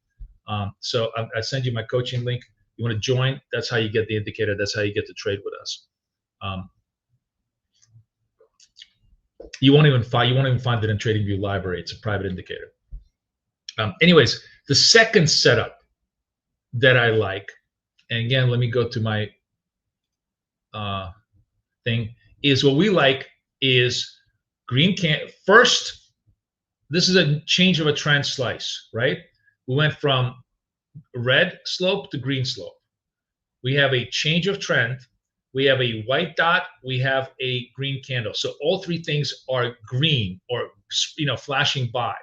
So I send you my coaching link. You want to join? That's how you get the indicator. That's how you get to trade with us. You won't even find it in TradingView library. It's a private indicator. Anyways, the second setup that I like, and again, let me go to my thing, is what we like is green can. First, this is a change of a trend slice, right? We went from red slope to green slope. We have a change of trend. We have a white dot. We have a green candle. So all 3 things are green or flashing by.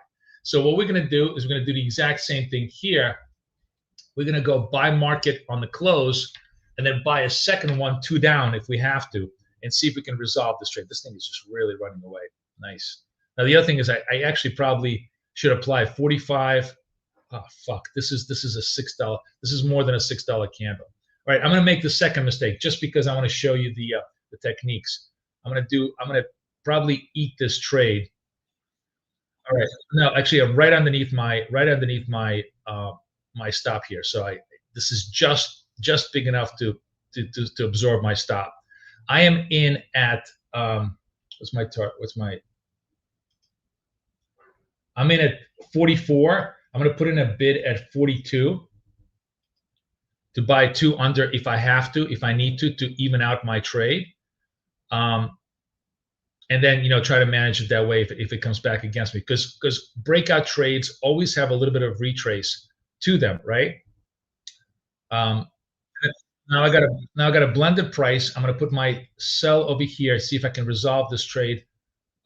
So what we're going to do is we're going to do the exact same thing here. We're going to go buy market on the close and then buy a second one 2 down if we have to, and see if we can resolve this trade. This thing is just really running away. Nice. Now the other thing is I actually probably should apply 45. Oh fuck! This is a $6. This is more than a $6 candle. All right, I'm gonna make the second mistake just because I want to show you the techniques. I'm gonna probably eat this trade. All right. No, actually, I'm right underneath my stop here. So this is just big enough to absorb my stop. I am in at what's my target? I'm in at 44. I'm going to put in a bid at 42 to buy two under if I have to, if I need to even out my trade. And then try to manage it that way if it comes back against me, because breakout trades always have a little bit of retrace to them, right? Now I got a blended price. I'm going to put my sell over here, see if I can resolve this trade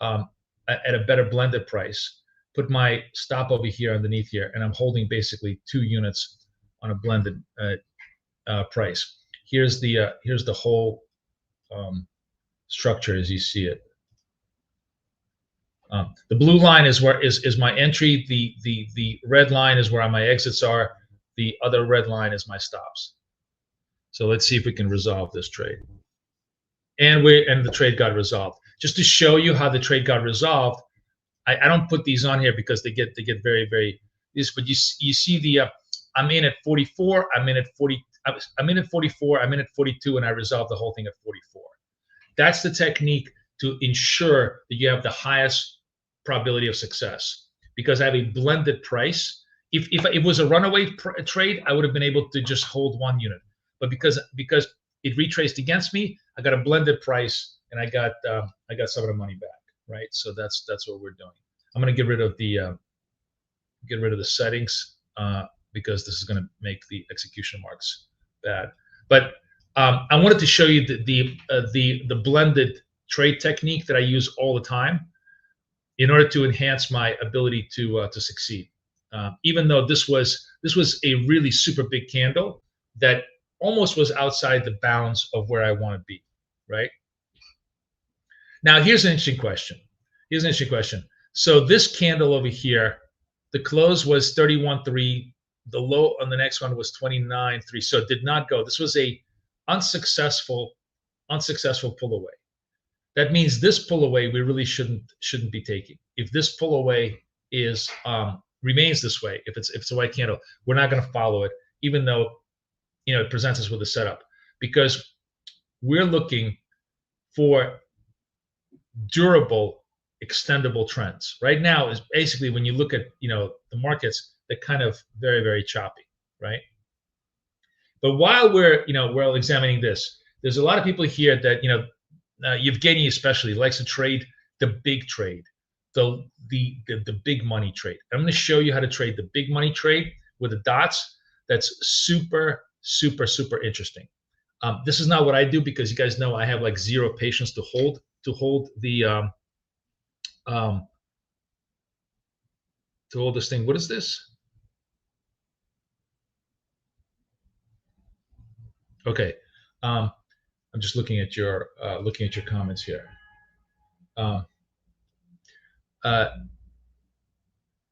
at a better blended price. Put my stop over here underneath here, and I'm holding basically 2 units on a blended price. Here's the whole structure as you see it. The blue line is my entry. The red line is where my exits are. The other red line is my stops. So let's see if we can resolve this trade. And the trade got resolved. Just to show you how the trade got resolved, I don't put these on here because they get very, very this. But you see the I'm in at 44. I'm in at 40. I'm in at 44. I'm in at 42, and I resolved the whole thing at 44. That's the technique to ensure that you have the highest probability of success, because I have a blended price. If it was a runaway trade, I would have been able to just hold 1 unit. But because it retraced against me, I got a blended price, and I got some of the money back, right? So that's what we're doing. I'm going to get rid of the settings because this is going to make the execution marks bad. But I wanted to show you the blended trade technique that I use all the time in order to enhance my ability to succeed. Even though this was a really super big candle that almost was outside the bounds of where I want to be, right? Now, here's an interesting question. So this candle over here, the close was 31.3. The low on the next one was 29.3. So it did not go. This was a unsuccessful pull away. That means this pull away we really shouldn't be taking. If this pull away is remains this way, if it's a white candle, we're not going to follow it, even though it presents us with a setup, because we're looking for durable, extendable trends. Right now is basically, when you look at the markets, they're kind of very, very choppy, right? But while we're examining this, there's a lot of people here that Yevgeny especially likes to trade the big trade, the big money trade. I'm going to show you how to trade the big money trade with the dots. That's super, super, super interesting. This is not what I do, because you guys know I have like zero patience to hold the to hold this thing. What is this? Okay. I'm just looking at your comments here.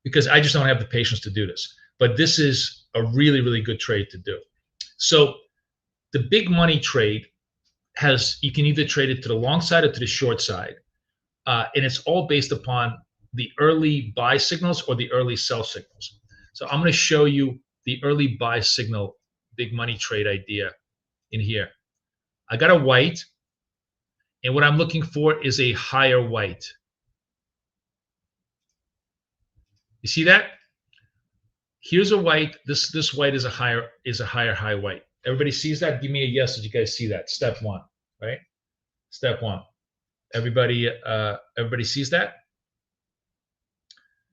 Because I just don't have the patience to do this. But this is a really, really good trade to do. So the big money trade you can either trade it to the long side or to the short side. And it's all based upon the early buy signals or the early sell signals. So I'm going to show you the early buy signal big money trade idea in here. I got a white, and what I'm looking for is a higher white. You see that? Here's a white. This white is a higher high white. Everybody sees that? Give me a yes if you guys see that. Step 1, right? Step 1. Everybody sees that?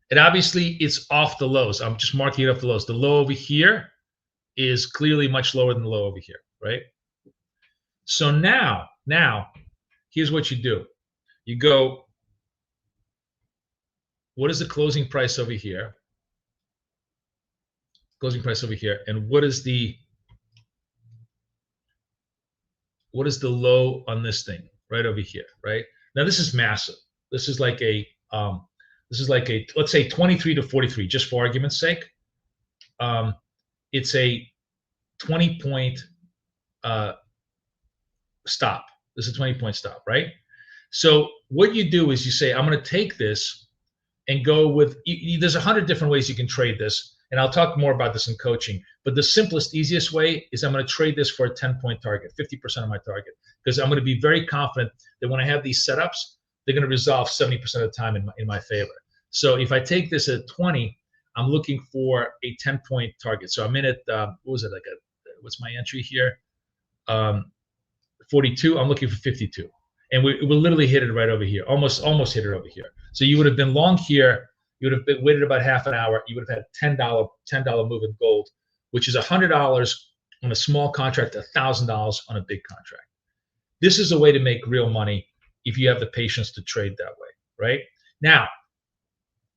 And obviously it's off the lows. I'm just marking it off the lows. The low over here is clearly much lower than the low over here, right? So now here's what you do. You go, what is the closing price over here? Closing price over here. And what is the low on this thing right over here, right? Now this is massive. This is like a This is like a, let's say 23 to 43, just for argument's sake. It's a 20-point stop. This is a 20-point stop, right? So what you do is you say, I'm going to take this and go with, there's 100 different ways you can trade this. And I'll talk more about this in coaching. But the simplest, easiest way is I'm going to trade this for a 10-point target, 50% of my target. Because I'm going to be very confident that when I have these setups, they're going to resolve 70% of the time in my favor. So if I take this at 20, I'm looking for a 10-point target. So I'm in at, what was it, like what's my entry here? 42, I'm looking for 52. And we literally hit it right over here, almost hit it over here. So you would have been long here. You would have been waited about half an hour. You would have had $10 move in gold, which is $100 on a small contract, $1,000 on a big contract. This is a way to make real money if you have the patience to trade that way, right? Now,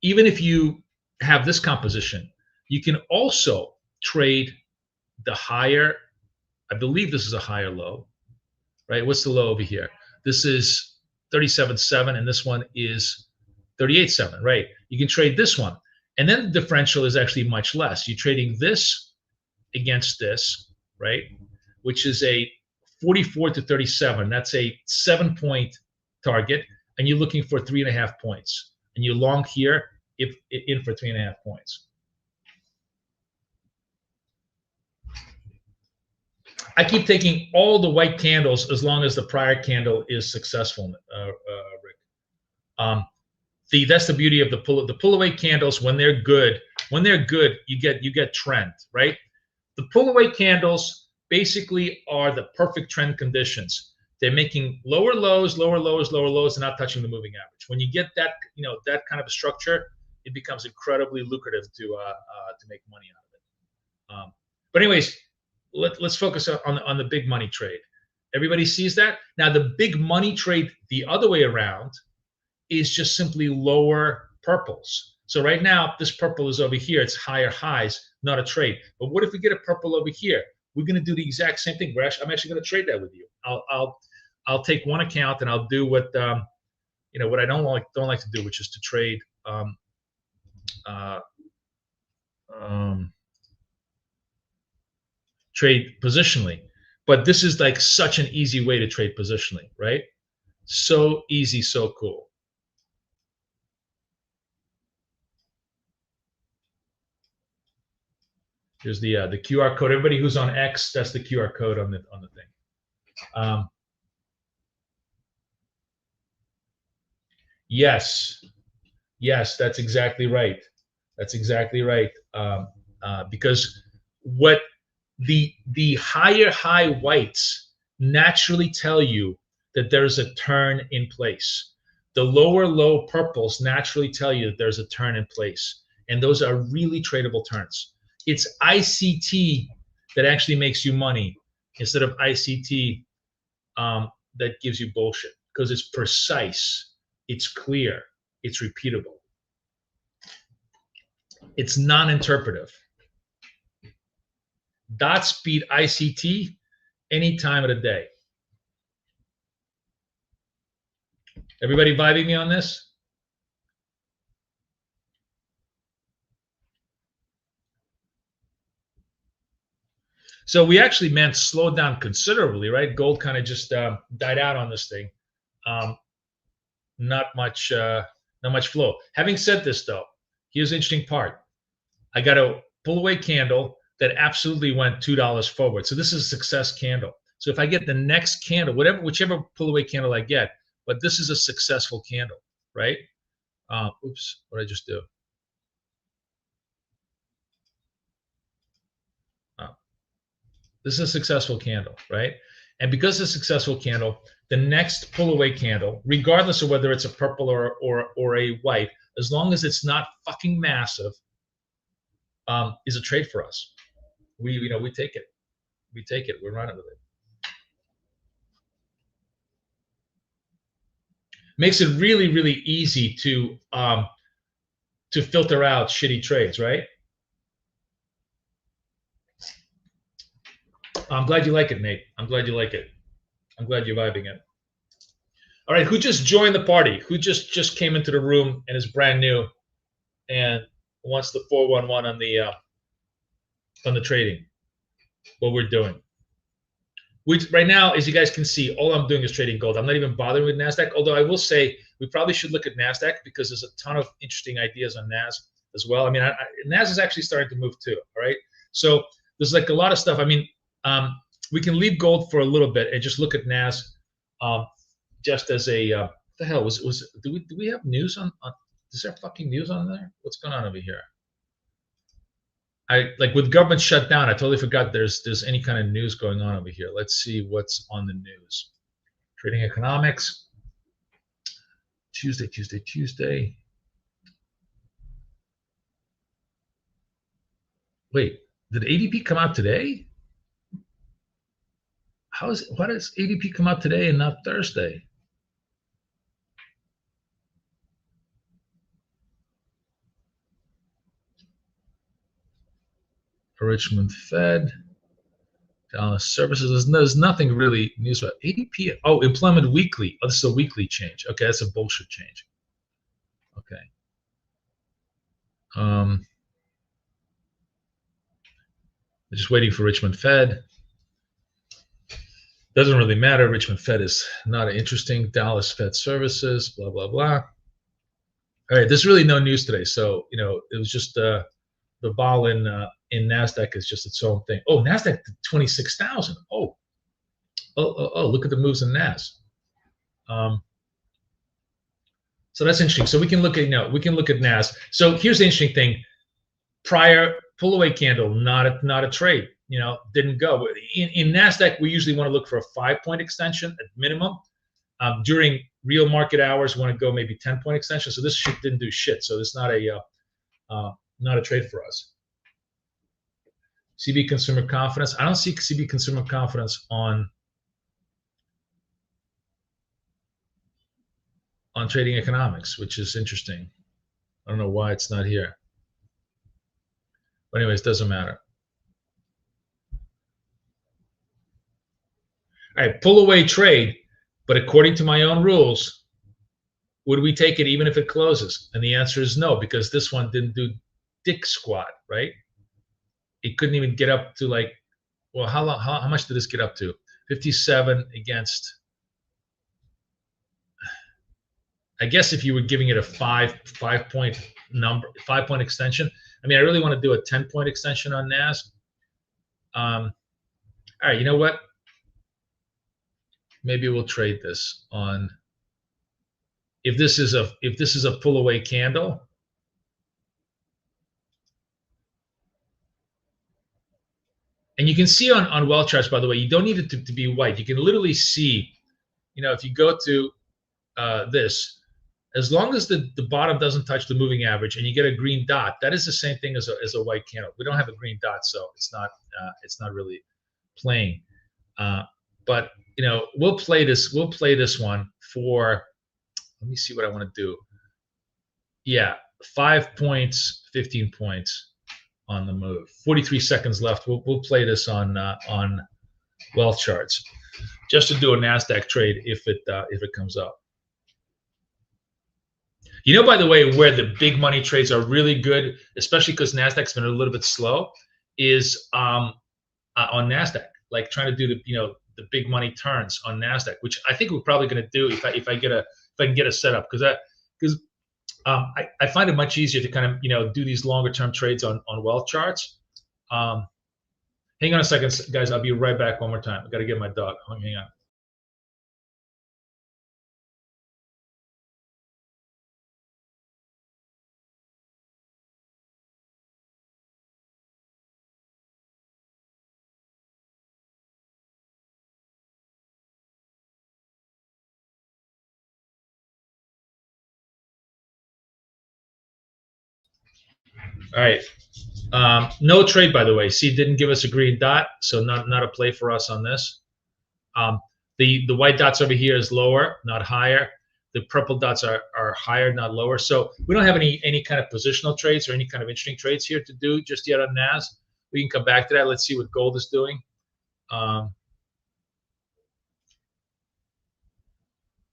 even if you have this composition, you can also trade the higher, I believe this is a higher low, right? What's the low over here? This is 37.7, and this one is 38.7, right? You can trade this one. And then the differential is actually much less. You're trading this against this, right? Which is a 44 to 37. That's a 7-point target, and you're looking for 3.5 points. And you long here, if in for 3.5 points. I keep taking all the white candles as long as the prior candle is successful, Rick. That's the beauty of the pull away candles. When they're good, you get trend, right? The pull away candles basically are the perfect trend conditions. They're making lower lows, lower lows, lower lows, and not touching the moving average. When you get that, that kind of a structure, it becomes incredibly lucrative to make money out of it. But anyways, let's focus on the big money trade. Everybody sees that. Now the big money trade the other way around is just simply lower purples. So right now, this purple is over here. It's higher highs, not a trade. But what if we get a purple over here? We're going to do the exact same thing. I'm actually going to trade that with you. I'll take one account and I'll do what what I don't like to do, which is to trade trade positionally. But this is like such an easy way to trade positionally, right? So easy, so cool. Here's the QR code. Everybody who's on X, that's the QR code on the thing. Yes, that's exactly right. That's exactly right. Because what the higher high whites naturally tell you that there's a turn in place. The lower low purples naturally tell you that there's a turn in place, and those are really tradable turns. It's ICT that actually makes you money instead of ICT that gives you bullshit, because it's precise, it's clear, it's repeatable, it's non-interpretive. Dot speed ICT any time of the day. Everybody vibing me on this? So we actually slowed down considerably, right? Gold kind of just died out on this thing. Not much flow. Having said this, though, here's the interesting part. I got a pull away candle that absolutely went $2 forward. So this is a success candle. So if I get the next candle, whichever pull away candle I get, but this is a successful candle, right? Oops, what did I just do? This is a successful candle, right? And because it's a successful candle, the next pull away candle, regardless of whether it's a purple or a white, as long as it's not fucking massive, is a trade for us. We take it. We take it. We run it with it. Makes it really, really easy to filter out shitty trades, right? I'm glad you like it, Nate. I'm glad you like it. I'm glad you're vibing it. All right, who just joined the party? Who just came into the room and is brand new and wants the 411 on the trading? What we're doing. Which right now, as you guys can see, all I'm doing is trading gold. I'm not even bothering with NASDAQ, although I will say we probably should look at NASDAQ because there's a ton of interesting ideas on NAS as well. I mean, NAS is actually starting to move too, all right? So there's like a lot of stuff. I mean, we can leave gold for a little bit and just look at NAS just as a, what the hell, do we have news on, is there fucking news on there? What's going on over here? Like with government shut down, I totally forgot there's any kind of news going on over here. Let's see what's on the news. Trading economics. Tuesday. Wait, did ADP come out today? Why does ADP come out today and not Thursday? Richmond Fed, Dallas Services. There's nothing really news about ADP. Oh, Employment Weekly. Oh, this is a weekly change. Okay, that's a bullshit change. Okay. Just waiting for Richmond Fed. Doesn't really matter. Richmond Fed is not interesting. Dallas Fed Services, blah, blah, blah. All right, there's really no news today. So, you know, it was just the vol in NASDAQ is just its own thing. Oh, NASDAQ 26,000. Oh, look at the moves in NAS. So that's interesting. So we can look at, we can look at NAS. So here's the interesting thing. Prior pull away candle, not a trade, didn't go. In NASDAQ, we usually want to look for a 5-point extension at minimum. During real market hours, want to go maybe 10-point extension. So this shit didn't do shit. So it's not a trade for us. CB consumer confidence. I don't see CB consumer confidence on trading economics, which is interesting. I don't know why it's not here. But anyways, doesn't matter. All right, pull away trade, but according to my own rules, would we take it even if it closes? And the answer is no, because this one didn't do dick squat, right? It couldn't even get up to like, well, how much did this get up to? 57 against, I guess if you were giving it a 5-point extension. I mean, I really want to do a 10-point extension on NAS. All right, you know what? Maybe we'll trade this on. If this is a pull away candle, and you can see on well charts, by the way, you don't need it to be white. You can literally see, if you go to this, as long as the bottom doesn't touch the moving average and you get a green dot, that is the same thing as a white candle. We don't have a green dot, so it's not really playing. But we'll play this one for. Let me see what I want to do. Yeah, 5 points, 15 points on the move. 43 seconds left. We'll play this on wealth charts, just to do a NASDAQ trade if it comes up. By the way, where the big money trades are really good, especially because NASDAQ's been a little bit slow, is on NASDAQ. Like trying to do the big money turns on NASDAQ, which I think we're probably going to do if I can get a setup, because I find it much easier to kind of do these longer term trades on wealth charts. Hang on a second, guys. I'll be right back one more time. I got to get my dog. Hang on. All right. No trade, by the way. See, it didn't give us a green dot, so not a play for us on this. The white dots over here is lower, not higher. The purple dots are higher, not lower. So we don't have any kind of positional trades or any kind of interesting trades here to do just yet on NAS. We can come back to that. Let's see what gold is doing.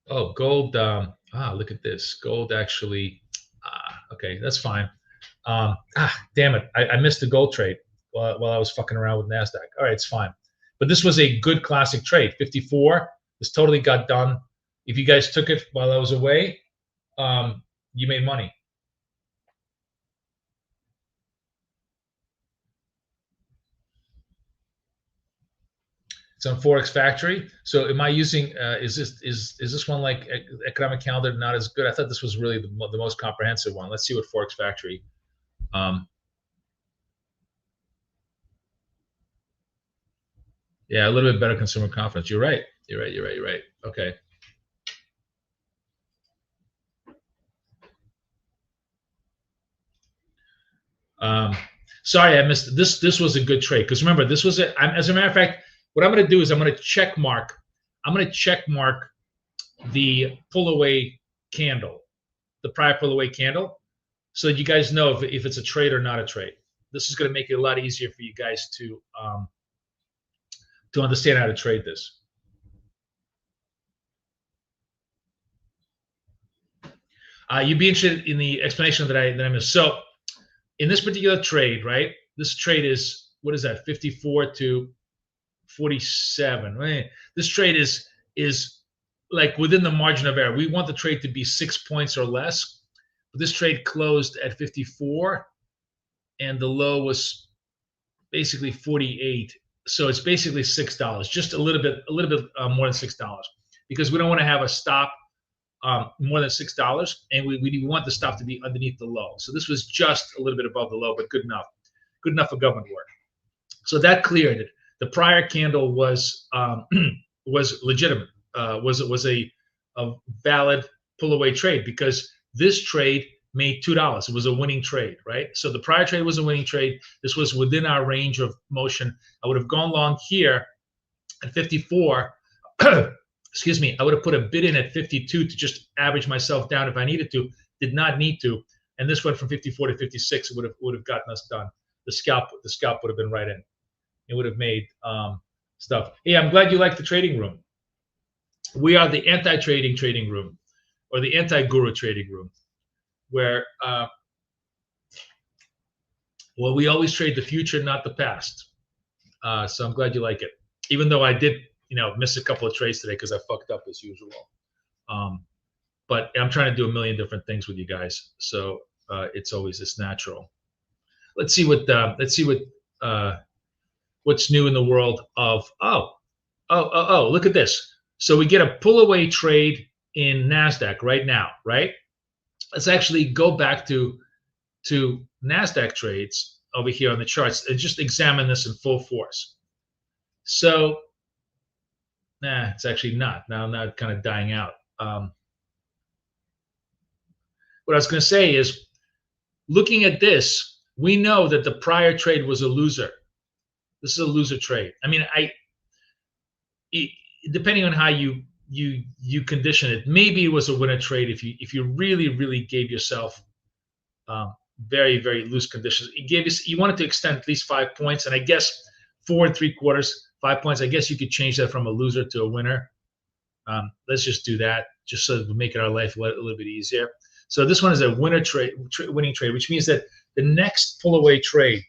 Oh, gold. Look at this. Gold actually. Okay, that's fine. Damn it. I missed the gold trade while I was fucking around with NASDAQ. All right, it's fine. But this was a good classic trade. 54. This totally got done. If you guys took it while I was away, you made money. It's on Forex Factory. So am I using? Is this one like Economic Calendar not as good? I thought this was really the most comprehensive one. Let's see what Forex Factory. Yeah, a little bit better consumer confidence. You're right. You're right. Okay. Sorry, I missed this. This was a good trade because remember, this was it. As a matter of fact, what I'm going to do is I'm going to check mark. I'm going to check mark the pull away candle, the prior pull away candle, so that you guys know if it's a trade or not a trade. This is going to make it a lot easier for you guys to understand how to trade this. You'd be interested in the explanation that I missed. So in this particular trade, right? This trade is, what is that? 54 to 47. Right? This trade is like within the margin of error. We want the trade to be 6 points or less. But this trade closed at 54, and the low was basically 48. So it's basically $6, just a little bit more than $6, because we don't want to have a stop more than $6, and we want the stop to be underneath the low. So this was just a little bit above the low, but good enough for government work. So that cleared it. The prior candle was legitimate, was a valid pull away trade, because this trade made $2. It was a winning trade, right? So the prior trade was a winning trade. This was within our range of motion. I would have gone long here at 54. Excuse me, I would have put a bid in at 52 to just average myself down if I needed to. Did not need to, and this went from 54 to 56. It would have gotten us done. The scalp would have been right in. It would have made stuff. Hey, I'm glad you like the trading room. We are the anti-trading room, or the anti-guru trading room, where well, we always trade the future, not the past. So I'm glad you like it, even though I did, miss a couple of trades today because I fucked up as usual. But I'm trying to do a million different things with you guys, so it's natural. Let's see what's new in the world of look at this. So we get a pull away trade in NASDAQ right now, right? Let's actually go back to NASDAQ trades over here on the charts and just examine this in full force. So it's actually not. Now it's kind of dying out. What I was going to say is, looking at this, we know that the prior trade was a loser. This is a loser trade. I mean, depending on how you condition it, maybe it was a winner trade if you really gave yourself very, very loose conditions. You wanted to extend at least 5 points, and I guess 4 3/4, 5 points. I guess you could change that from a loser to a winner. Let's just do that, just so that we make our life a little bit easier. So this one is a winner trade, winning trade, which means that the next pull away trade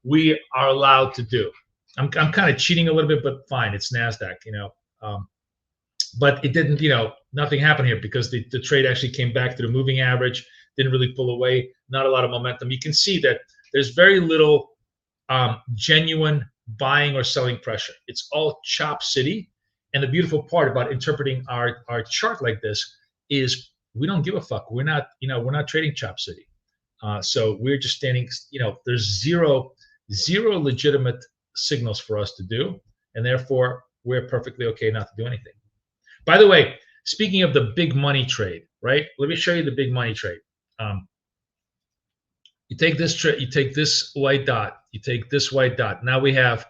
we are allowed to do. I'm kind of cheating a little bit, but fine. It's NASDAQ, but it didn't, nothing happened here because the trade actually came back to the moving average, didn't really pull away, not a lot of momentum. You can see that there's very little genuine buying or selling pressure. It's all chop city. And the beautiful part about interpreting our chart like this is we don't give a fuck. We're not trading chop city. So we're just standing, there's zero legitimate signals for us to do, and therefore we're perfectly okay not to do anything. By the way, speaking of the big money trade, right? Let me show you the big money trade. You take this trade, you take this white dot, you take this white dot. Now we have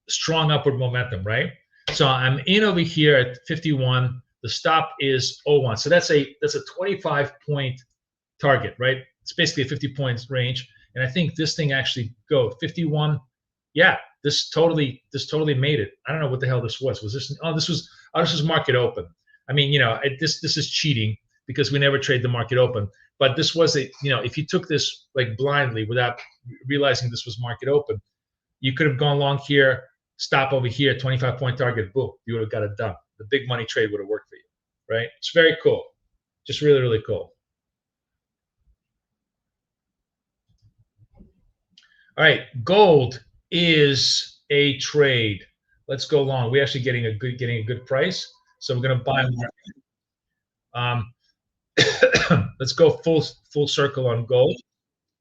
strong upward momentum, right? So I'm in over here at 51. The stop is 01. So that's a 25-point target, right? It's basically a 50 points range. And I think this thing actually go 51. Yeah, this totally made it. I don't know what the hell this was. Was this? This was market open. I mean, this is cheating because we never trade the market open. But this was if you took this like blindly without realizing this was market open, you could have gone long here, stop over here, 25-point target, boom, you would have got it done. The big money trade would have worked for you, right? It's very cool. Just really, really cool. All right, gold is a trade. Let's go long. We're actually getting a good price, so we're going to buy more. Let's go full circle on gold.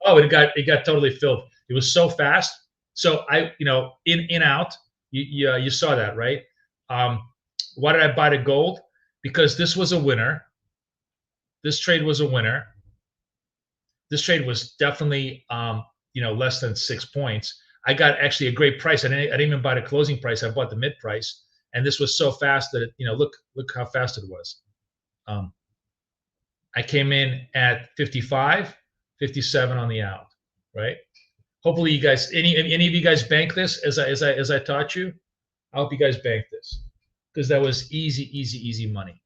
Oh, it got totally filled. It was so fast. So in out. You saw that, right? Why did I buy the gold? Because this was a winner. This trade was a winner. This trade was definitely less than 6 points. I got actually a great price. I didn't even buy the closing price. I bought the mid price, and this was so fast that look how fast it was. I came in at 55, 57 on the out, right? Hopefully, you guys, any of you guys bank this as I taught you. I hope you guys bank this because that was easy money.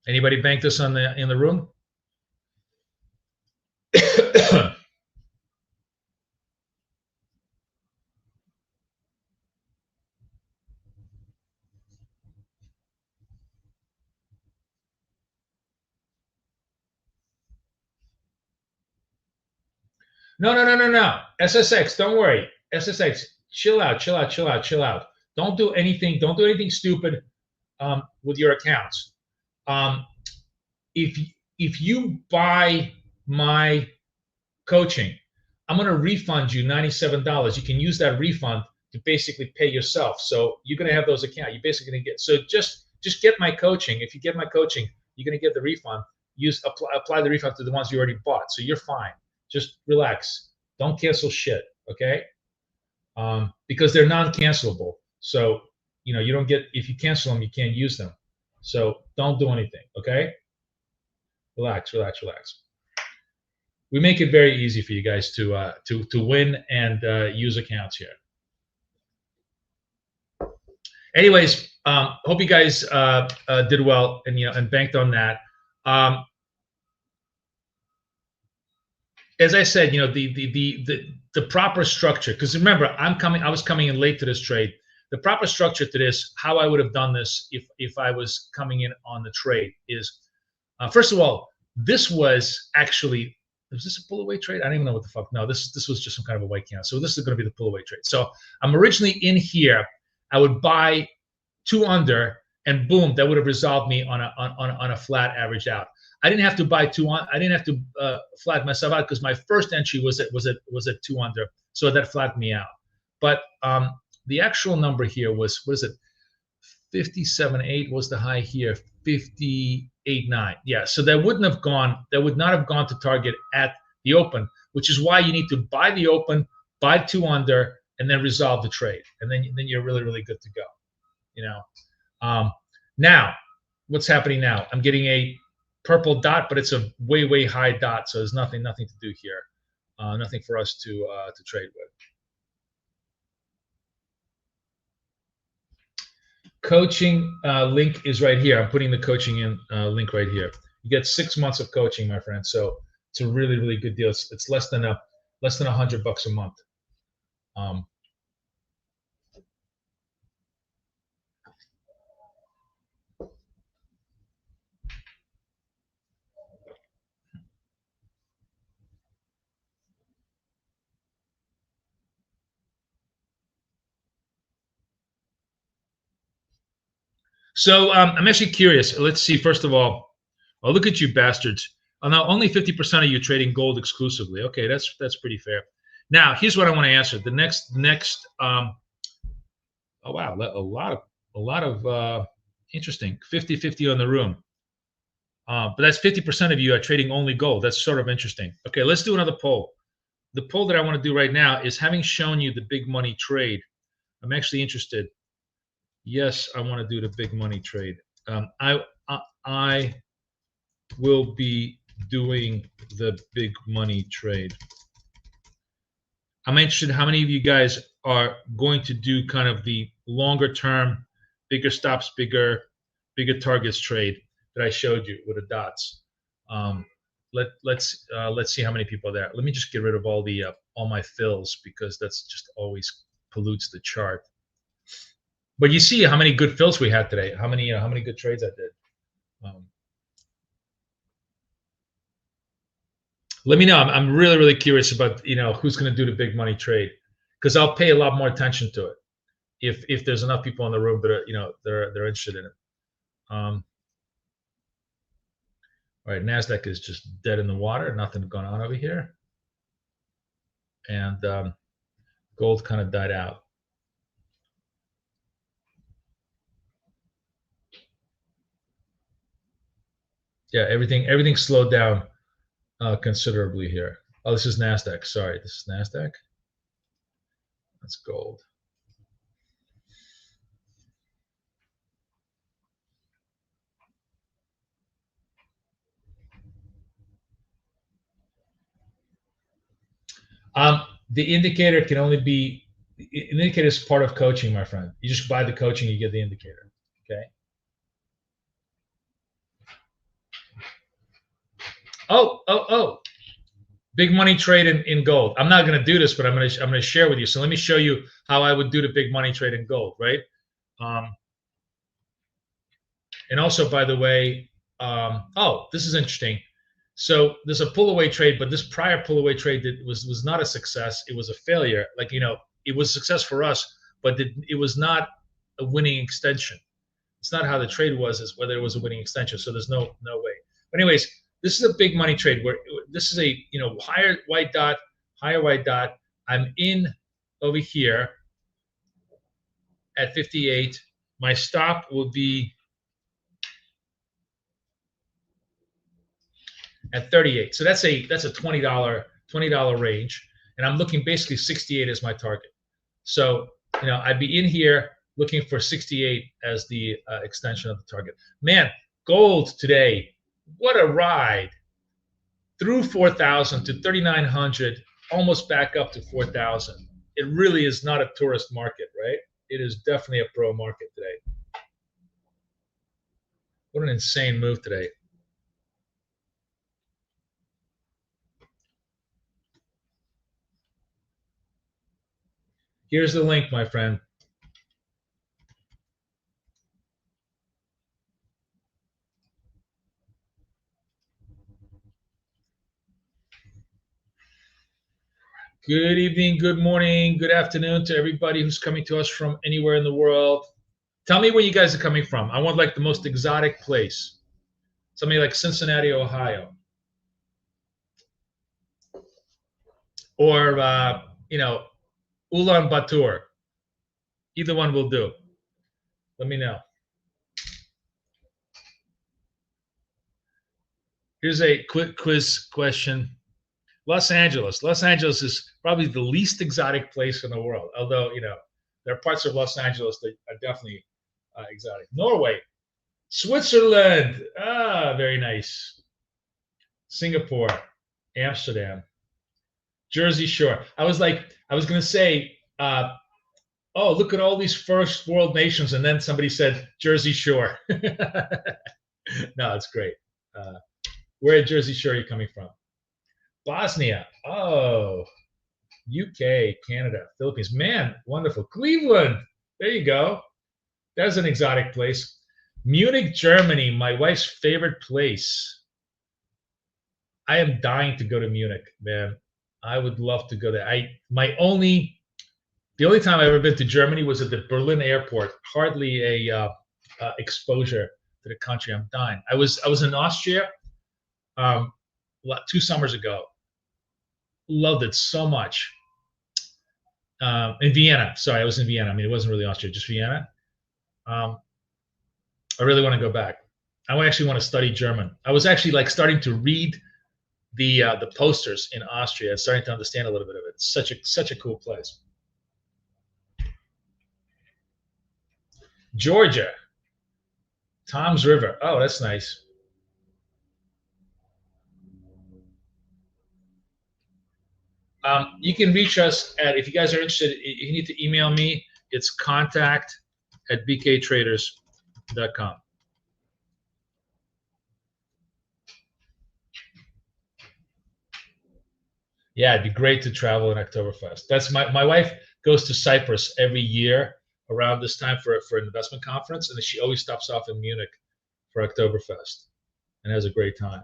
Anybody bank this in the room? No. SSX, don't worry. SSX, chill out. Don't do anything stupid with your accounts. If you buy my coaching, I'm going to refund you $97. You can use that refund to basically pay yourself. So you're going to have those accounts. You're basically going to get, so just get my coaching. If you get my coaching, you're going to get the refund. Apply the refund to the ones you already bought. So you're fine. Just relax. Don't cancel shit, okay? Because they're non-cancelable. So, you don't get, if you cancel them, you can't use them. So don't do anything, okay? Relax. We make it very easy for you guys to win and use accounts here. Anyways, hope you guys did well and banked on that. As I said, the proper structure, because remember, I was coming in late to this trade. The proper structure to this, how I would have done this if I was coming in on the trade is, first of all, this was actually, was this a pull away trade? I don't even know what the fuck. No, this was just some kind of a white candle. So this is going to be the pull away trade. So I'm originally in here. I would buy 2 under, and boom, that would have resolved me on a flat average out. I didn't have to buy 2 on. I didn't have to flatten myself out because my first entry was at 2 under, so that flattened me out. But the actual number here was, what is it? 57.8 was the high here. 58.9. Yeah, so that would not have gone to target at the open, which is why you need to buy the open, buy 2 under, and then resolve the trade, and then you're really, really good to go. Now, what's happening now? I'm getting a purple dot, but it's a way high dot, so there's nothing to do here, nothing for us to trade with. Coaching link is right here. I'm putting the coaching in link right here. You get 6 months of coaching, my friend. So it's a really, really good deal. It's less than $100 a month. So I'm actually curious. Let's see. First of all, oh, look at you bastards. Oh, now only 50% of you trading gold exclusively. Okay, that's pretty fair. Now here's what I want to answer. The next. Oh wow, a lot of interesting. 50-50 on the room. But that's 50% of you are trading only gold. That's sort of interesting. Okay, let's do another poll. The poll that I want to do right now is, having shown you the big money trade, I'm actually interested. Yes, I want to do the big money trade. I will be doing the big money trade. I'm interested how many of you guys are going to do kind of the longer term bigger stops, bigger targets trade that I showed you with the dots. Let's see how many people are there. Let me just get rid of all my fills, because that's just always pollutes the chart. But you see how many good fills we had today. How many good trades I did. Let me know. I'm really curious about who's going to do the big money trade, because I'll pay a lot more attention to it if there's enough people in the room that are they're interested in it. All right, Nasdaq is just dead in the water. Nothing going on over here, and gold kind of died out. Yeah, everything slowed down considerably here. Oh, this is Nasdaq. Sorry, this is Nasdaq. That's gold. The indicator can only be, an indicator is part of coaching, my friend. You just buy the coaching, you get the indicator. Okay. Oh. Big money trade in gold. I'm not going to do this, but I'm going to share with you. So let me show you how I would do the big money trade in gold, right? And also, by the way, oh, this is interesting. So there's a pull away trade, but this prior pull away trade that was not a success. It was a failure. Like, it was a success for us, but it was not a winning extension. It's not how the trade was, is whether it was a winning extension. So there's no way. But anyways, this is a big money trade where this is a higher white dot. I'm in over here at 58. My stop will be at 38. So that's a $20 range, and I'm looking basically 68 as my target. So I'd be in here looking for 68 as the extension of the target. Man, gold today, what a ride! Through 4,000 to 3,900, almost back up to 4,000. It really is not a tourist market, right? It is definitely a pro market today. What an insane move today. Here's the link, my friend. Good evening, good morning, good afternoon to everybody who's coming to us from anywhere in the world. Tell me where you guys are coming from. I want like the most exotic place. Something like Cincinnati, Ohio. Or, Ulaanbaatar. Either one will do. Let me know. Here's a quick quiz question. Los Angeles. Los Angeles is probably the least exotic place in the world. Although, there are parts of Los Angeles that are definitely exotic. Norway. Switzerland. Very nice. Singapore. Amsterdam. Jersey Shore. I was going to say, oh, look at all these first world nations. And then somebody said Jersey Shore. No, it's great. Where at Jersey Shore are you coming from? Bosnia. Oh, UK, Canada, Philippines. Man, wonderful. Cleveland. There you go. That's an exotic place. Munich, Germany, my wife's favorite place. I am dying to go to Munich, man. I would love to go there. The only time I've ever been to Germany was at the Berlin airport. Hardly a exposure to the country. I'm dying. I was in Austria 2 summers ago. Loved it so much. In Vienna. Sorry, I was in Vienna. I mean, it wasn't really Austria, just Vienna. I really want to go back. I actually want to study German. I was actually starting to read the posters in Austria and starting to understand a little bit of it. It's such a cool place. Georgia. Tom's River. Oh, that's nice. You can reach us if you guys are interested, you need to email me. It's contact bktraders.com. Yeah, it'd be great to travel in Oktoberfest. That's my wife goes to Cyprus every year around this time for an investment conference, and then she always stops off in Munich for Oktoberfest and has a great time.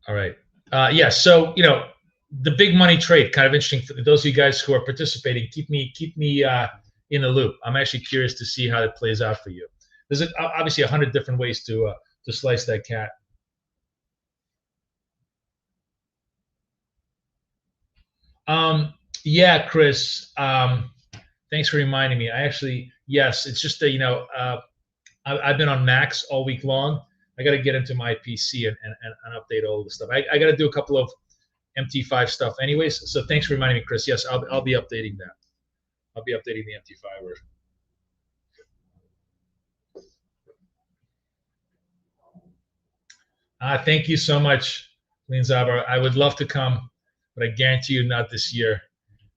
All right. Yeah. So the big money trade, kind of interesting for those of you guys who are participating. Keep me in the loop. I'm actually curious to see how it plays out for you. There's obviously 100 different ways to slice that cat. Yeah, Chris. Thanks for reminding me. Yes, it's just that I've been on Max all week long. I got to get into my PC and update all the stuff. I got to do a couple of MT5 stuff anyways. So thanks for reminding me, Chris. Yes, I'll be updating that. I'll be updating the MT5 version. Thank you so much, Lean Zabar. I would love to come, but I guarantee you not this year.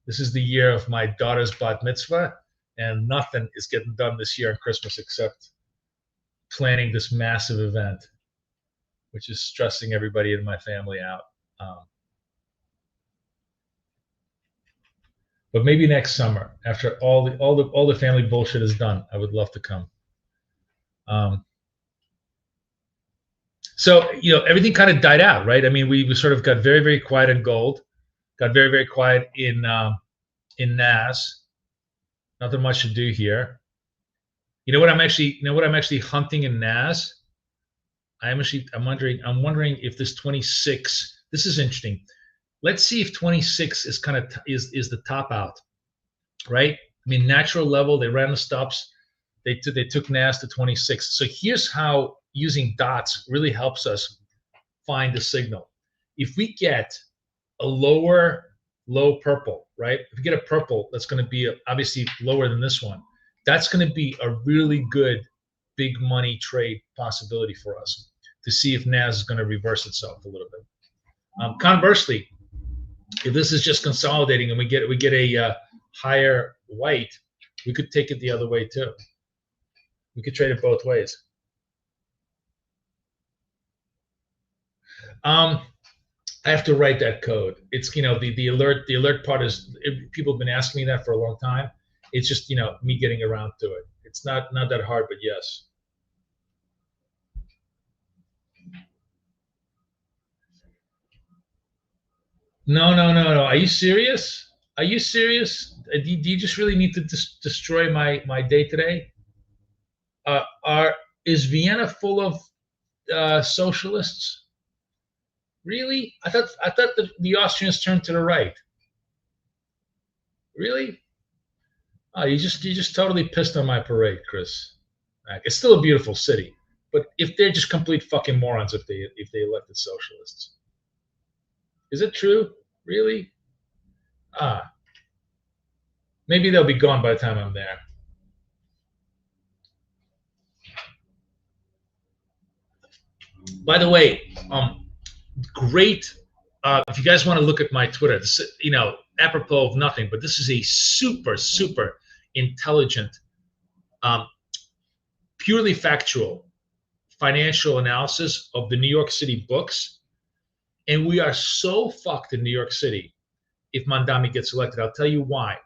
This is the year of my daughter's bat mitzvah, and nothing is getting done this year on Christmas except planning this massive event, which is stressing everybody in my family out. But maybe next summer, after all the family bullshit is done, I would love to come. So everything kind of died out, right? I mean, we sort of got very, very quiet in gold, got very, very quiet in NAS. Nothing much to do here. You know what I'm actually hunting in NAS? I'm wondering if this 26. This is interesting. Let's see if 26 is kind of is the top out, right? I mean, natural level. They ran the stops. They took NAS to 26. So here's how using dots really helps us find the signal. If we get a low purple, right? If we get a purple, that's going to be obviously lower than this one. That's going to be a really good big money trade possibility for us to see if NAS is going to reverse itself a little bit. Conversely, if this is just consolidating and we get a higher white, we could take it the other way too. We could trade it both ways. I have to write that code. It's the alert part is people have been asking me that for a long time. It's just me getting around to it. It's not that hard, but yes. No. Are you serious? Are you serious? Do you just really need to destroy my day today? Is Vienna full of socialists? Really? I thought the Austrians turned to the right. Really? Oh, you just totally pissed on my parade, Chris. It's still a beautiful city, but if they're just complete fucking morons if they elected socialists. Is it true? Really? Maybe they'll be gone by the time I'm there. By the way, great. If you guys want to look at my Twitter, this, apropos of nothing, but this is a super intelligent, purely factual financial analysis of the New York City books. And we are so fucked in New York City if Mandami gets elected. I'll tell you why.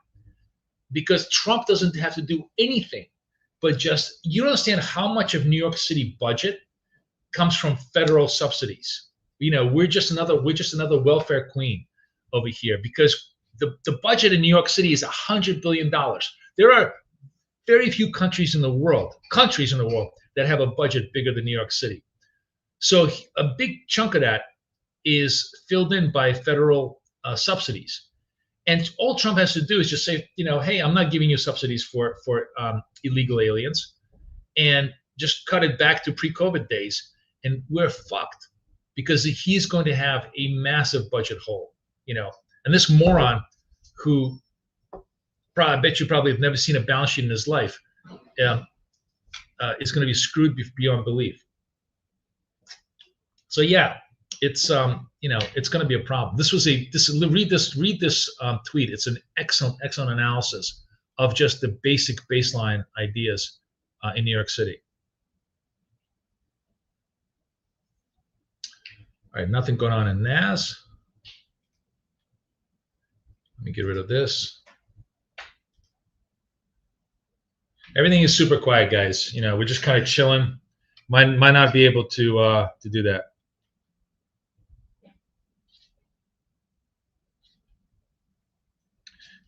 Because Trump doesn't have to do anything but just, you don't understand how much of New York City budget comes from federal subsidies. We're just another welfare queen over here because the budget in New York City is $100 billion. There are very few countries in the world that have a budget bigger than New York City. So a big chunk of that is filled in by federal subsidies. And all Trump has to do is just say, hey, I'm not giving you subsidies for illegal aliens, and just cut it back to pre-COVID days, and we're fucked because he's going to have a massive budget hole, And this moron who I bet you probably have never seen a balance sheet in his life, is going to be screwed beyond belief. So yeah, it's it's going to be a problem. Read this tweet. It's an excellent analysis of just the basic baseline ideas in New York City. All right, nothing going on in NAS. Let me get rid of this. Everything is super quiet, guys. We're just kind of chilling. Might not be able to do that.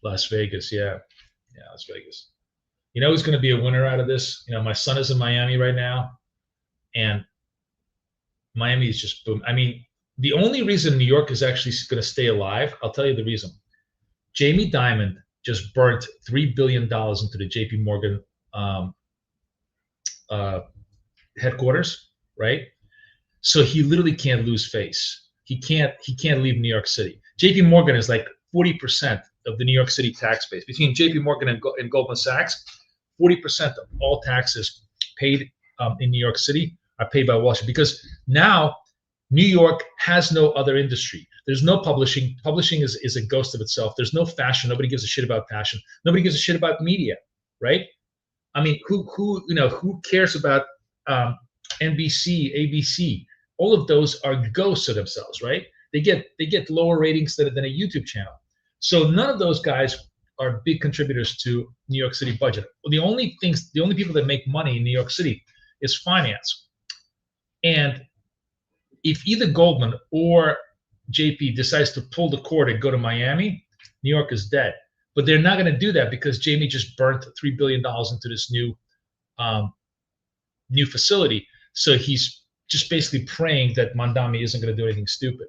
Las Vegas, yeah, Las Vegas. Who's going to be a winner out of this? My son is in Miami right now, and Miami is just boom. I mean, the only reason New York is actually going to stay alive, I'll tell you the reason. Jamie Dimon just burnt $3 billion into the JP Morgan headquarters, right? So he literally can't lose face. He can't leave New York City. JP Morgan is like 40% of the New York City tax base. Between JP Morgan and Goldman Sachs, 40% of all taxes paid in New York City are paid by Wall Street, because now New York has no other industry. There's no publishing. Publishing is a ghost of itself. There's no fashion. Nobody gives a shit about fashion. Nobody gives a shit about media, right? I mean, who cares about NBC, ABC? All of those are ghosts of themselves, right? They get lower ratings than a YouTube channel. So none of those guys are big contributors to New York City budget. Well, the only people that make money in New York City is finance. And if either Goldman or JP decides to pull the cord and go to Miami, New York is dead. But they're not going to do that because Jamie just burnt $3 billion into this new facility. So he's just basically praying that Mandami isn't going to do anything stupid.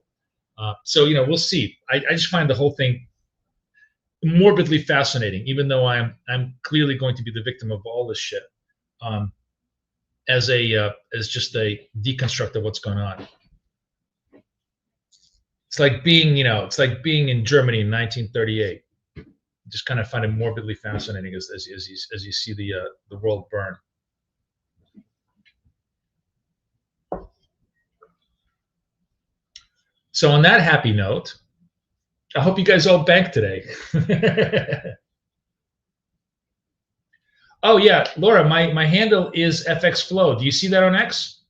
So we'll see. I just find the whole thing morbidly fascinating, even though I'm clearly going to be the victim of all this shit, as just a deconstruct of what's going on. It's like being in Germany in 1938. Just kind of find it morbidly fascinating as you see the world burn. So on that happy note, I hope you guys all bank today. Oh yeah, Laura, my handle is FX Flow. Do you see that on X?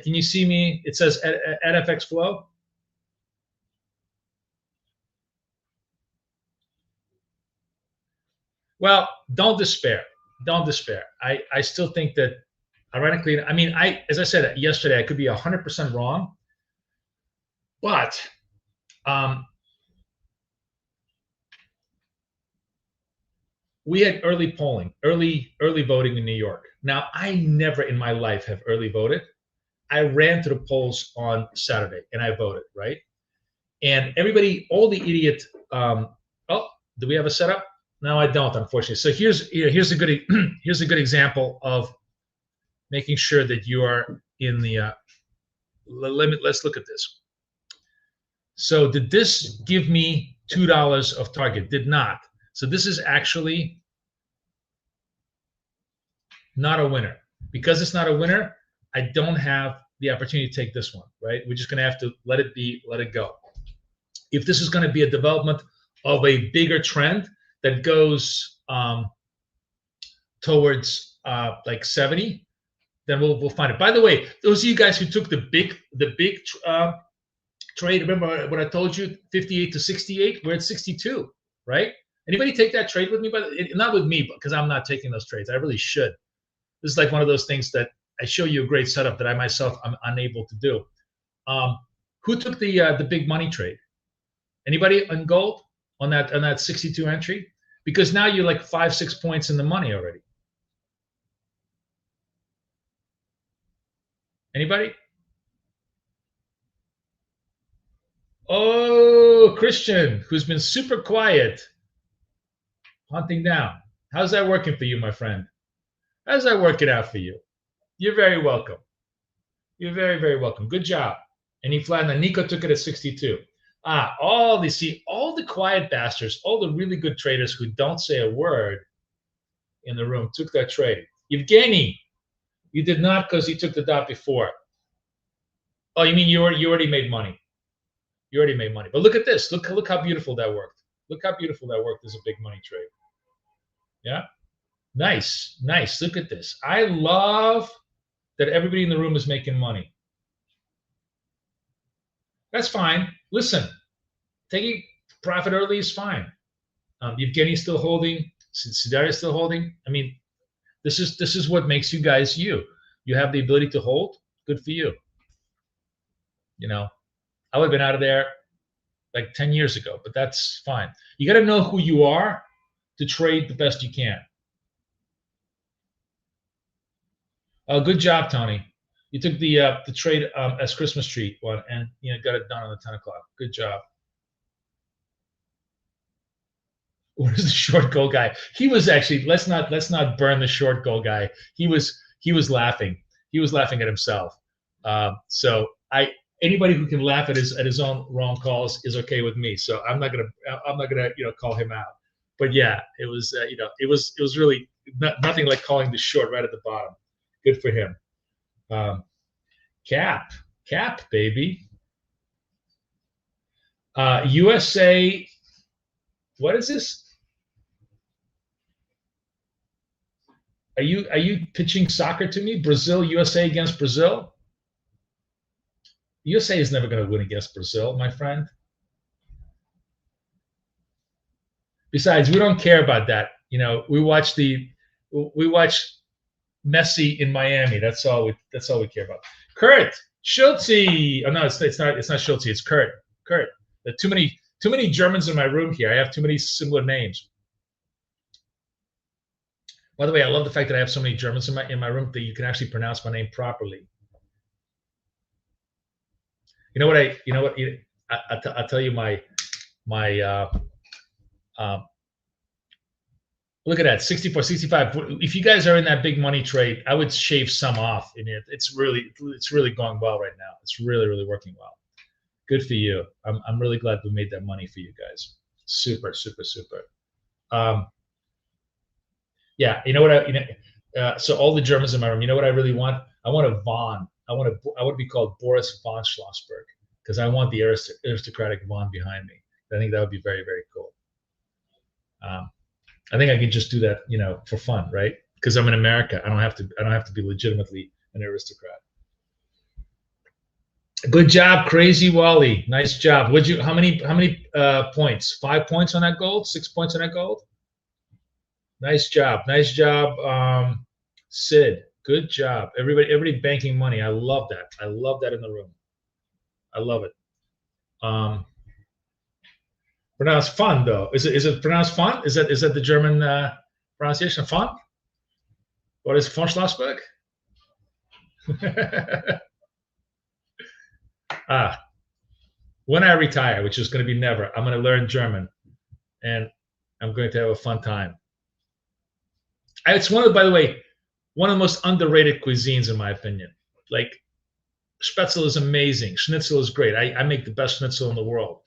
Can you see me? It says at FX Flow. Well, don't despair. Don't despair. I still think that, ironically, I mean, as I said yesterday, I could be 100% wrong, but we had early polling, early voting in New York. Now, I never in my life have early voted. I ran to the polls on Saturday and I voted, right? And everybody, all the idiot. Oh, do we have a setup? No, I don't, unfortunately. So here's a good example of making sure that you are in the. Let's look at this. So did this give me $2 of target? Did not. So this is actually not a winner. Because it's not a winner, I don't have the opportunity to take this one, right? We're just going to have to let it go. If this is going to be a development of a bigger trend that goes towards like 70, then we'll find it. By the way, those of you guys who took the big trade, remember what I told you, 58 to 68? We're at 62, right? Anybody take that trade with me? But not with me, because I'm not taking those trades. I really should. This is like one of those things that I show you a great setup that I myself am unable to do. Who took the big money trade? Anybody on gold on that 62 entry? Because now you're like 5-6 points in the money already. Anybody? Oh, Christian, who's been super quiet, hunting down. How's that working for you, my friend? How's that working out for you? You're very welcome. You're very, very welcome. Good job. And he flattened. And Nico took it at 62. All the quiet bastards, all the really good traders who don't say a word in the room took that trade. Evgeny, You did not because you took the dot before. Oh, you mean you already made money? You already made money. But look at this. Look how beautiful that worked. Look how beautiful that worked as a big money trade. Yeah, nice, nice. Look at this. I love that everybody in the room is making money. That's fine. Listen, taking profit early is fine. Evgeny's still holding. Sidari's still holding. I mean, this is what makes you guys you. You have the ability to hold. Good for you. You know, I would have been out of there like 10 years ago, but that's fine. You got to know who you are to trade the best you can. Good job, Tony. You took the trade as Christmas tree one, and got it done on the 10 o'clock. Good job. What is the short goal guy? He was actually let's not burn the short goal guy. He was laughing. He was laughing at himself. So anybody who can laugh at his own wrong calls is okay with me. So I'm not gonna call him out. But yeah, it was it was really nothing like calling the short right at the bottom. Good for him. Cap, baby. USA. What is this? Are you pitching soccer to me? Brazil, USA against Brazil? USA is never going to win against Brazil, my friend. Besides, we don't care about that. We watch Messi in Miami. That's all we care about. Kurt Schultze. Oh no, it's not Schultze. It's Kurt. Kurt. There are too many Germans in my room here. I have too many similar names. By the way, I love the fact that I have so many Germans in my room that you can actually pronounce my name properly. You know what? I'll tell you my look at that, 64, 65. If you guys are in that big money trade, I would shave some off. I mean, it's really going well right now. It's really working well. Good for you. I'm really glad we made that money for you guys. Super. Yeah, you know what? So all the Germans in my room, you know what I really want? I want a von. I want to be called Boris von Schlossberg because I want the aristocratic von behind me. I think that would be very cool. I think I can just do that, for fun, right? Because I'm in America. I don't have to be legitimately an aristocrat. Good job, Crazy Wally. Nice job. How many points? 5 points on that gold? 6 points on that gold? Nice job. Sid, good job. Everybody banking money. I love that. I love that in the room. I love it. Pronounced fun though. Is it pronounced fun? Is that the German pronunciation? Fun? What is von Schlossberg? When I retire, which is going to be never, I'm going to learn German, and I'm going to have a fun time. It's by the way, one of the most underrated cuisines in my opinion. Like, Spätzle is amazing. Schnitzel is great. I make the best schnitzel in the world.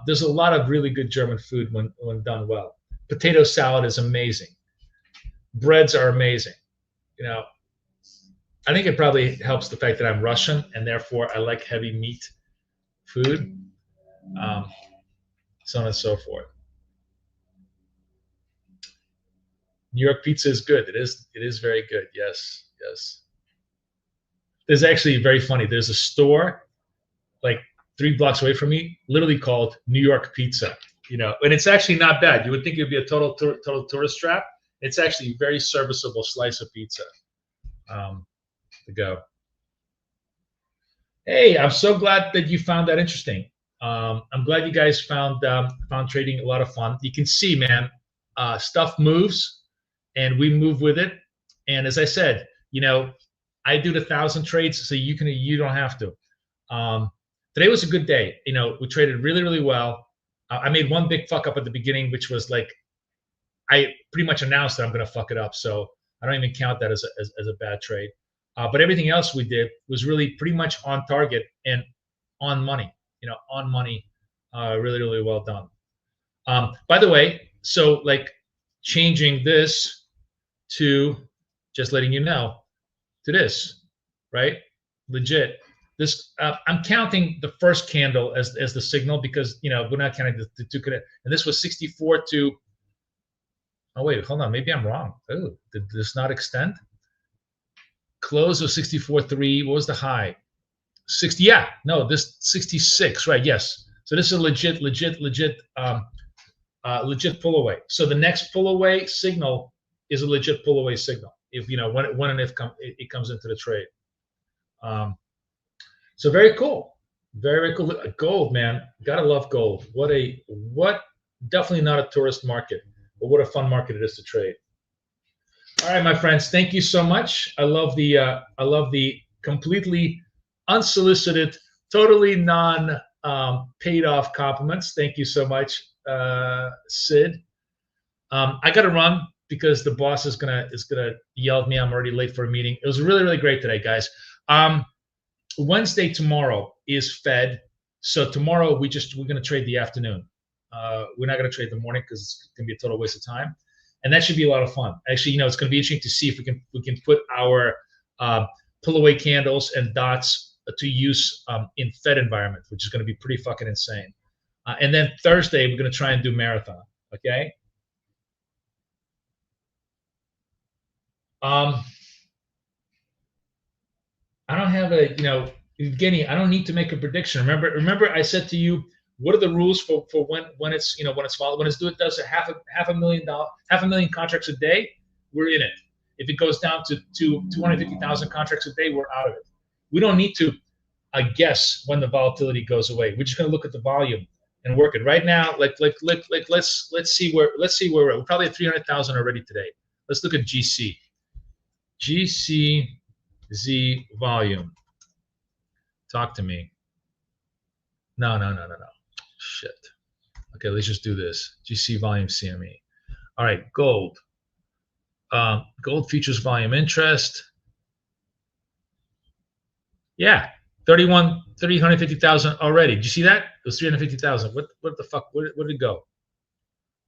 There's a lot of really good German food when done well. Potato salad is amazing. Breads are amazing. I think it probably helps the fact that I'm Russian and therefore I like heavy meat food, so on and so forth. New York pizza is good. It is very good. Yes. There's actually very funny. There's a store like 3 blocks away from me, literally called New York Pizza. And it's actually not bad. You would think it would be a total tourist trap. It's actually a very serviceable slice of pizza to go. Hey, I'm so glad that you found that interesting. I'm glad you guys found trading a lot of fun. You can see, man, stuff moves, and we move with it. And as I said, I do the 1,000 trades, so you don't have to. Today was a good day. We traded really well. I made one big fuck up at the beginning, which was like, I pretty much announced that I'm going to fuck it up. So I don't even count that as a bad trade. But everything else we did was really pretty much on target and on money, on money, really well done. By the way, so like changing this to just letting you know, to this, right? Legit. This I'm counting the first candle as the signal because we're not counting the two. And this was 64 to. Oh wait, hold on. Maybe I'm wrong. Oh, did this not extend? Close was 64.3. What was the high? 60. Yeah, no, this 66. Right. Yes. So this is a legit pull away. So the next pull away signal is a legit pull away signal. If when and if it comes into the trade. So very cool, very cool. Gold, man, gotta love gold. What? Definitely not a tourist market, but what a fun market it is to trade. All right, my friends, thank you so much. I love the completely unsolicited, totally non paid off compliments. Thank you so much, Sid. I gotta run because the boss is gonna yell at me. I'm already late for a meeting. It was really great today, guys. Wednesday tomorrow is Fed, so tomorrow we're going to trade the afternoon. We're not going to trade the morning because it's going to be a total waste of time, and that should be a lot of fun. Actually, it's going to be interesting to see if we can put our pull away candles and dots to use in Fed environment, which is going to be pretty fucking insane. And then Thursday we're going to try and do marathon. Okay. I don't have Evgeny, I don't need to make a prediction. Remember, I said to you, what are the rules for when it's followed? When it does half a million contracts a day, we're in it. If it goes down to 250,000 contracts a day, we're out of it. We don't need to guess when the volatility goes away. We're just going to look at the volume and work it. Right now, let's see where we're at. We're probably at 300,000 already today. Let's look at GC. GCZ volume. Talk to me. No. Shit. Okay, let's just do this. GC volume CME. All right, gold. Gold futures volume interest. Yeah, 350,000 already. Did you see that? It was 350,000. What the fuck? Where did it go?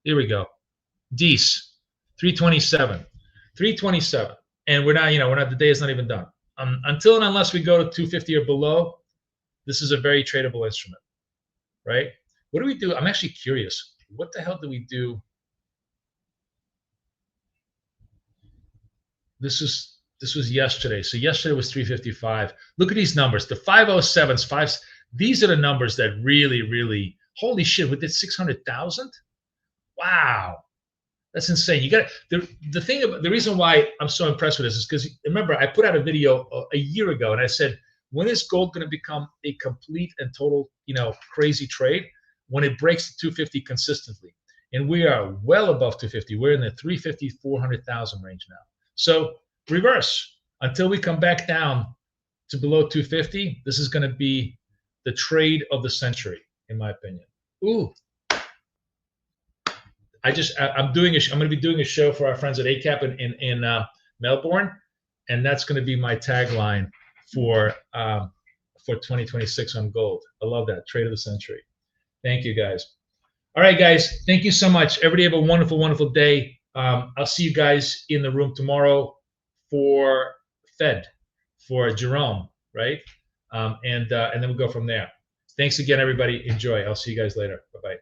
Here we go. DEES, 327. 327. And we're not, the day is not even done. Until and unless we go to 250 or below, this is a very tradable instrument, right? What do we do? I'm actually curious. What the hell do we do? This was yesterday. So yesterday was 355. Look at these numbers. The 507s, these are the numbers that really, holy shit, we did 600,000? Wow. That's insane. You got the reason why I'm so impressed with this is because remember I put out a video a year ago and I said, when is gold going to become a complete and total, crazy trade? When it breaks 250 consistently. And we are well above 250. We're in the 350, 400,000 range now. So reverse until we come back down to below 250. This is going to be the trade of the century, in my opinion. Ooh. I'm going to be doing a show for our friends at ACAP in Melbourne, and that's going to be my tagline for 2026 on gold. I love that, trade of the century. Thank you, guys. All right, guys, thank you so much. Everybody have a wonderful day. I'll see you guys in the room tomorrow for Fed, for Jerome, right? And then we'll go from there. Thanks again, everybody. Enjoy. I'll see you guys later. Bye-bye.